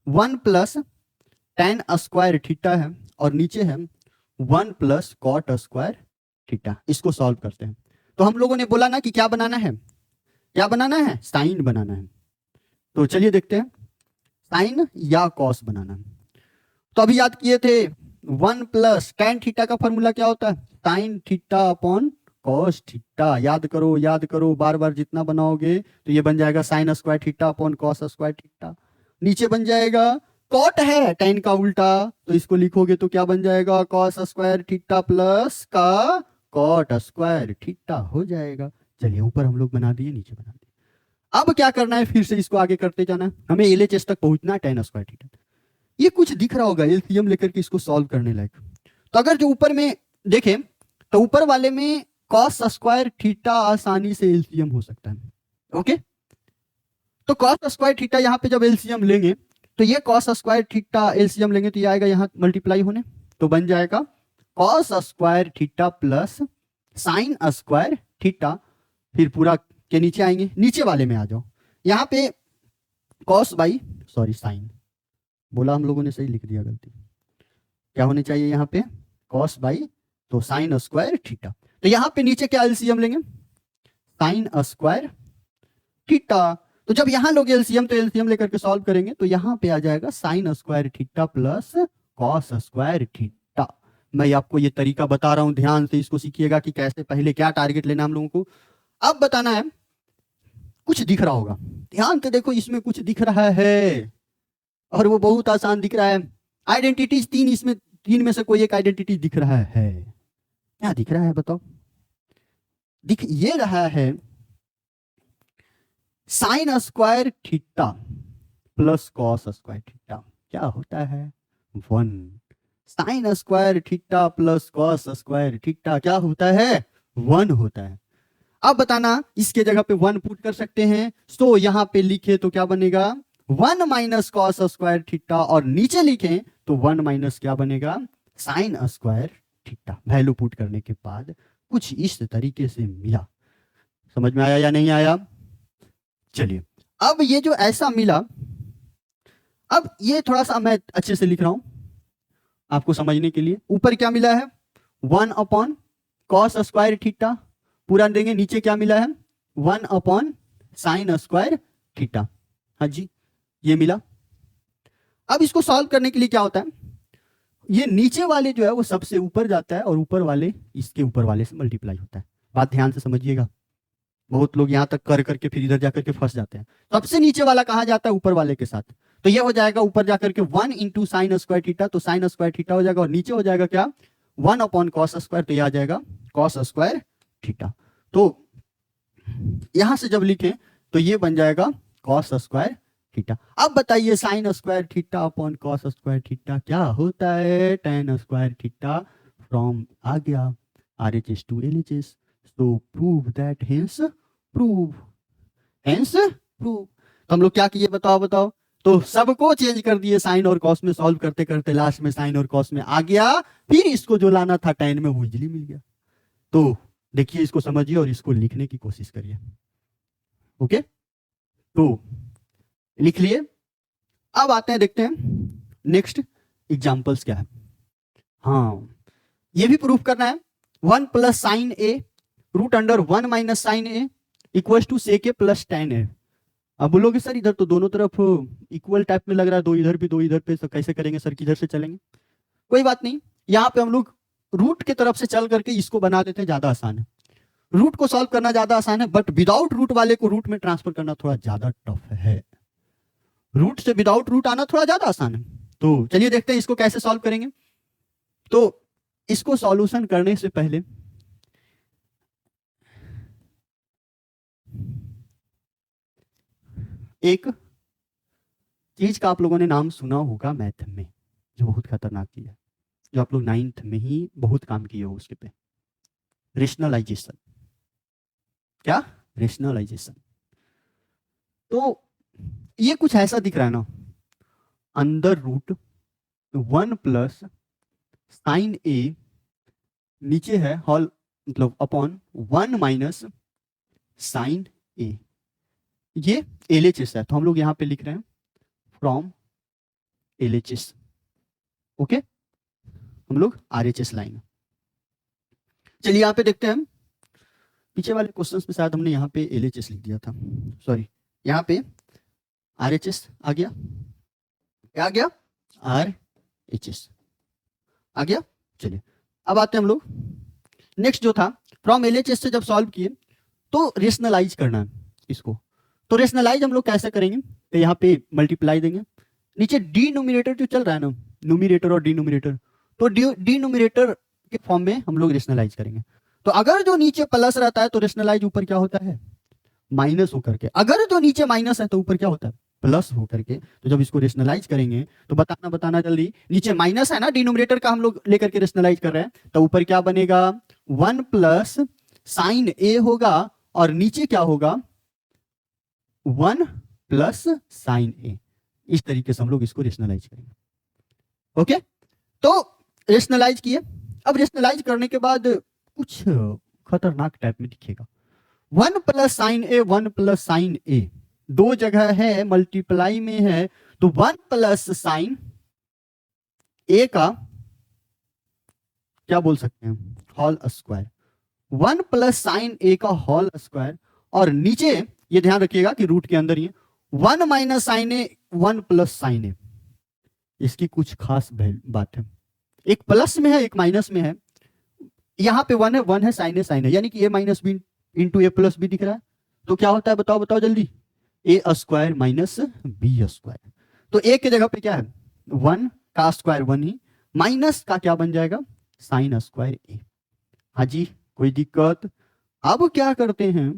1 + tan स्क्वायर थीटा है और नीचे है 1 + कॉट स्क्वायर थीटा। इसको सॉल्व करते हैं। तो हम लोगों ने बोला ना कि क्या बनाना है, क्या बनाना है, साइन बनाना है। तो चलिए देखते हैं साइन या कॉस बनाना है। तो अभी याद किए थे 1 + tan थीटा का फॉर्मूला क्या होता है, sine theta upon cos theta. याद करो, बार बार जितना बनाओगे तो ये बन जाएगा sine square theta upon cos square theta. नीचे बन जाएगा कॉट है tan का उल्टा, तो इसको लिखोगे तो क्या बन जाएगा कॉस स्क्वायर थीटा प्लस का कॉट स्क्वायर थीटा हो जाएगा। चलिए ऊपर हम लोग बना दिए, नीचे बना दिए। अब क्या करना है, फिर से इसको आगे करते जाना है, हमें एलएचएस तक पहुंचना है tan स्क्वायर थीटा। ये कुछ दिख रहा होगा एलसीएम लेकर के इसको सॉल्व करने लायक। तो अगर जो ऊपर में देखें तो ऊपर वाले में कॉस स्क्वायर थीटा आसानी से एलसीएम हो सकता है। ओके, तो कॉस स्क्वायर थीटा यहाँ पे जब एलसीएम लेंगे तो ये कॉस स्क्वायर थीटा एलसीएम लेंगे तो ये आएगा यहाँ मल्टीप्लाई होने, तो बन जाएगा cos square theta plus sign square theta. फिर पूरा के नीचे आएंगे, नीचे वाले में आ जाओ, यहाँ पे कॉस बाई साइन बोला हम लोगों ने, सही लिख दिया, गलती क्या होनी चाहिए यहाँ पे कॉस बाई तो साइन स्क्वायर थीटा। तो यहाँ पे नीचे क्या एलसीएम लेंगे साइन स्क्वायर थीटा। तो जब यहां लोग एलसीएम तो एलसीएम लेकर के सॉल्व करेंगे तो यहां पे आ जाएगा sine square theta plus cos square theta. मैं आपको ये तरीका बता रहा हूं, ध्यान से इसको सीखिएगा कि कैसे पहले क्या टारगेट लेना हम लोगों को। अब बताना है, कुछ दिख रहा होगा, ध्यान से देखो, इसमें कुछ दिख रहा है और वो बहुत आसान दिख रहा है। आइडेंटिटीज तीन, इसमें तीन में से कोई एक आइडेंटिटी दिख रहा है। क्या दिख रहा है बताओ? दिख ये रहा है sine square theta plus cos square theta क्या होता है 1। Sign square theta plus cos square theta क्या होता है 1 होता है। अब बताना, इसके जगह पे 1 पुट कर सकते हैं, तो यहां पे लिखे तो क्या बनेगा 1 माइनस कॉस स्क्वायर थीटा, और नीचे लिखें तो 1 माइनस क्या बनेगा sign square theta. Value put करने के बाद कुछ इस तरीके से मिला। समझ में आया या नहीं आया? चलिए, अब ये जो ऐसा मिला, अब ये थोड़ा सा मैं अच्छे से लिख रहा हूं आपको समझने के लिए। ऊपर क्या मिला है 1 अपॉन कॉस स्क्वायर थीटा पूरा देंगे, नीचे क्या मिला है 1 अपॉन साइन स्क्वायर थीटा। हाँ जी, ये मिला। अब इसको सॉल्व करने के लिए क्या होता है, ये नीचे वाले जो है वो सबसे ऊपर जाता है और ऊपर वाले इसके ऊपर वाले से मल्टीप्लाई होता है। बात ध्यान से समझिएगा, बहुत लोग यहां तक कर करके फिर इधर जाकर के फंस जाते हैं। सबसे नीचे वाला कहा जाता है ऊपर वाले के साथ, तो ये हो जाएगा ऊपर जाकर के 1 इंटू साइन स्क्वायर थीटा, तो साइन स्क्वायर थीटा हो जाएगा, और नीचे हो जाएगा क्या 1 अपॉन कॉस स्क्वायर, तो ये आ जाएगा कॉस स्क्वायर थीटा। तो यहां से जब लिखें तो ये बन जाएगा कॉस स्क्वायर थीटा। अब बताइए sign square theta upon cos square theta क्या होता है tan स्क्वायर थीटा फ्रॉम आ गया RHS to LHS। So prove that hence prove तो हम लोग क्या किए बताओ? तो सबको चेंज कर दिए, साइन और कॉस में सॉल्व करते करते लास्ट में साइन और कॉस में आ गया, फिर इसको जो लाना था tan में वो इजीली मिल गया। तो देखिए, इसको समझिए और इसको लिखने की कोशिश करिए। ओके, तो लिख लिए। अब आते हैं, देखते हैं नेक्स्ट एग्जांपल्स क्या है। हाँ, ये भी प्रूफ करना है। 1 plus sine A root under 1 minus sine A equal to sec A plus tan A. अब बोलोगे सर इधर तो दोनों तरफ इक्वल टाइप में लग रहा है, दो इधर पे दो इधर पे, तो कैसे करेंगे सर, किधर से चलेंगे? कोई बात नहीं, यहाँ पे हम लोग रूट के तरफ से चल करके इसको बना देते हैं, ज्यादा आसान है। रूट को सॉल्व करना ज्यादा आसान है, बट विदाउट रूट वाले को रूट में ट्रांसफर करना थोड़ा ज्यादा टफ है। रूट से विदाउट रूट आना थोड़ा ज्यादा आसान है। तो चलिए देखते हैं इसको कैसे सॉल्व करेंगे। तो इसको सॉल्यूशन करने से पहले एक चीज का आप लोगों ने नाम सुना होगा मैथ में, जो बहुत खतरनाक चीज है, जो आप लोग 9th में ही बहुत काम किए हो उसके पे, रेशनलाइजेशन। क्या? रेशनलाइजेशन। तो ये कुछ ऐसा दिख रहा है ना, अंडर रूट 1 प्लस साइन ए, नीचे है होल मतलब अपॉन 1 माइनस साइन ए, ये LHS है, तो हम लोग यहां पे लिख रहे हैं फ्रॉम LHS। ओके, हम लोग RHS लाइन। चलिए यहाँ पे देखते हैं, पीछे वाले क्वेश्चंस में शायद हमने यहाँ पे LHS लिख दिया था, सॉरी, यहाँ पे RHS आ गया, क्या आ गया RHS आ गया। चलिए अब आते हैं हम लोग, नेक्स्ट जो था फ्रॉम एलएचएस से जब सॉल्व किए तो रेशनलाइज करना है इसको। तो रेशनलाइज हम लोग कैसे करेंगे, तो यहाँ पे मल्टीप्लाई देंगे, नीचे डिनोमिनेटर जो चल रहा है ना, न्यूमिनेटर और डिनोमिनेटर, तो डिनोमिनेटर के फॉर्म में हम लोग रेशनलाइज करेंगे। तो अगर जो नीचे प्लस रहता है तो रेशनलाइज ऊपर क्या होता है, माइनस होकर के, अगर जो नीचे माइनस है तो ऊपर क्या होता है, प्लस होकर के। तो जब इसको रेशनलाइज करेंगे तो बताना जल्दी, नीचे माइनस है ना, डिनोमिनेटर का हम लोग लेकर के रेशनलाइज कर रहे हैं, तो ऊपर क्या बनेगा, 1 प्लस साइन ए होगा और नीचे क्या होगा, 1 प्लस साइन ए। इस तरीके से हम लोग इसको रेशनलाइज करेंगे। ओके, तो रेशनलाइज किए। अब रेशनलाइज करने के बाद कुछ खतरनाक टाइप में दिखेगा, 1 प्लस साइन ए, 1 प्लस साइन ए, दो जगह है, मल्टीप्लाई में है, तो 1 प्लस साइन ए का क्या बोल सकते हैं, होल स्क्वायर, 1 प्लस साइन ए का होल स्क्वायर, और नीचे ये ध्यान रखिएगा कि रूट के अंदर ही 1 माइनस साइन ए, 1 प्लस साइन ए। इसकी कुछ खास बात है, एक प्लस में है एक माइनस में है, यहां पे 1 है साइन है, यानी कि ए minus B into A plus B दिख रहा है। तो क्या होता है बताओ जल्दी, ए स्क्वायर माइनस बी स्क्वायर। तो ए की जगह पे क्या है, 1 का स्क्वायर 1 ही, माइनस का क्या बन जाएगा, साइन स्क्वायर ए। हाँ जी, कोई दिक्कत। अब क्या करते हैं,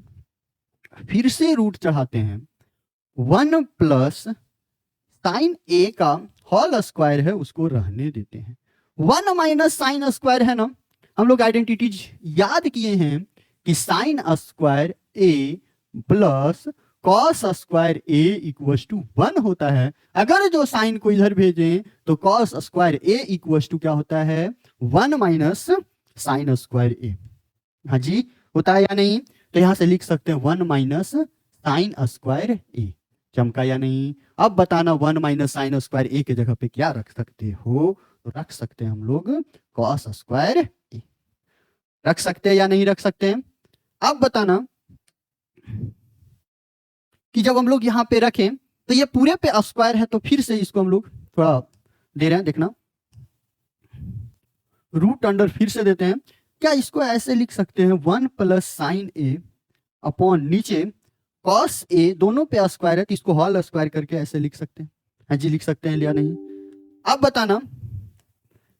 फिर से रूट चढ़ाते हैं, 1 प्लस साइन ए का होल स्क्वायर है उसको रहने देते हैं, 1 माइनस साइन स्क्वायर है ना, हम लोग आइडेंटिटीज याद किए हैं कि sine square A plus cos square A equals to 1 होता है। अगर जो साइन को इधर भेजें तो cos square A equals to क्या होता है, 1 माइनस साइन स्क्वायर ए। हाँ जी, होता है या नहीं, तो यहां से लिख सकते हैं 1 माइनस साइन स्क्वायर ए। चमका या नहीं, अब बताना 1 माइनस साइन स्क्वायर ए की जगह पे क्या रख सकते हो, तो रख सकते हैं हम लोग कॉस स्क्वायर ए। रख सकते हैं या नहीं रख सकते हैं। अब बताना कि जब हम लोग यहां पे रखें तो ये पूरे पे स्क्वायर है, तो फिर से इसको हम लोग थोड़ा दे रहे हैं, देखना रूट अंडर फिर से देते हैं। क्या इसको ऐसे लिख सकते हैं, 1 प्लस साइन ए अपॉन नीचे कॉस ए, दोनों पे स्क्वायर है तो इसको होल स्क्वायर करके ऐसे लिख सकते हैं। हाँ जी, लिख सकते हैं या नहीं। अब बताना,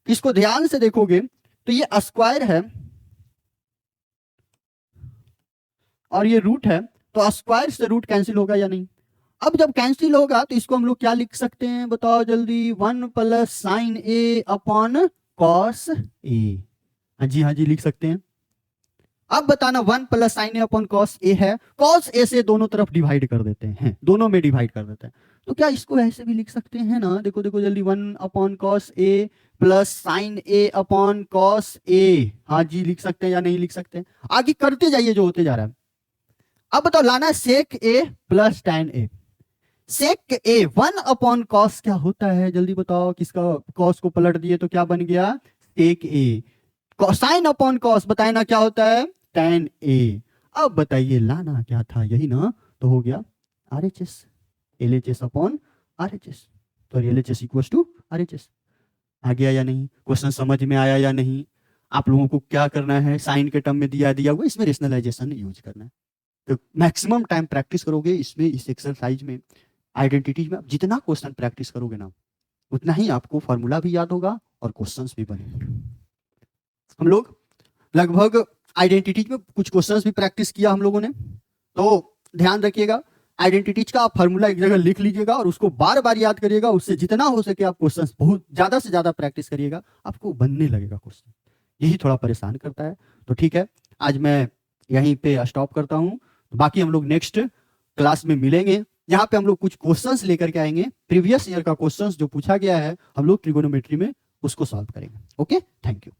इसको ध्यान से देखोगे तो ये स्क्वायर है और ये रूट है, तो स्क्वायर से रूट कैंसिल होगा या नहीं। अब जब कैंसिल होगा तो इसको हम लोग क्या लिख सकते हैं बताओ जल्दी, 1 plus sine A upon cos A. हाँ जी लिख सकते हैं। अब बताना 1 plus sine A upon cos A है, कॉस ए से दोनों तरफ डिवाइड कर देते हैं, दोनों में डिवाइड कर देते हैं, तो क्या इसको ऐसे भी लिख सकते हैं ना, देखो जल्दी, 1 upon cos A plus sine A upon cos A. हाँ जी, लिख सकते हैं या नहीं लिख सकते हैं। आगे करते जाइए जो होते जा रहा है। अब बताओ, लाना है सेक A plus tan A. Sec A 1 upon cos क्या होता है, जल्दी बताओ, किसका कॉस को पलट दिए तो क्या बन गया, सेक ए। साइन अपॉन कॉस बताए ना क्या होता है, टैन ए। अब बताइए लाना क्या था, यही ना, तो हो गया RHS, LHS अपॉन RHS, तो LHS इक्वल्स टू RHS। आ गया या नहीं, क्वेश्चन समझ में आया या नहीं। आप लोगों को क्या करना है, साइन के टर्म में दिया हुआ, इसमें रेशनलाइजेशन यूज करना है। तो मैक्सिमम टाइम प्रैक्टिस करोगे इसमें, इस एक्सरसाइज में, आइडेंटिटीज में। जितना क्वेश्चन प्रैक्टिस करोगे ना, उतना ही आपको फॉर्मूला भी याद होगा और क्वेश्चंस भी बनेंगे। हम लोग लगभग आइडेंटिटीज में कुछ क्वेश्चंस भी प्रैक्टिस किया हम लोगों ने, तो ध्यान रखिएगा, आइडेंटिटीज का आप फॉर्मूला एक जगह लिख लीजिएगा और उसको बार बार याद करिएगा। उससे जितना हो सके आप क्वेश्चंस बहुत ज्यादा से ज्यादा प्रैक्टिस करिएगा, आपको बनने लगेगा क्वेश्चन। यही थोड़ा परेशान करता है। तो ठीक है, आज मैं यहीं पे स्टॉप करता हूं, बाकी हम लोग नेक्स्ट क्लास में मिलेंगे, यहाँ पे हम लोग कुछ क्वेश्चंस लेकर के आएंगे। प्रीवियस ईयर का क्वेश्चंस जो पूछा गया है हम लोग ट्रिगोनोमेट्री में, उसको सॉल्व करेंगे। Okay, thank you.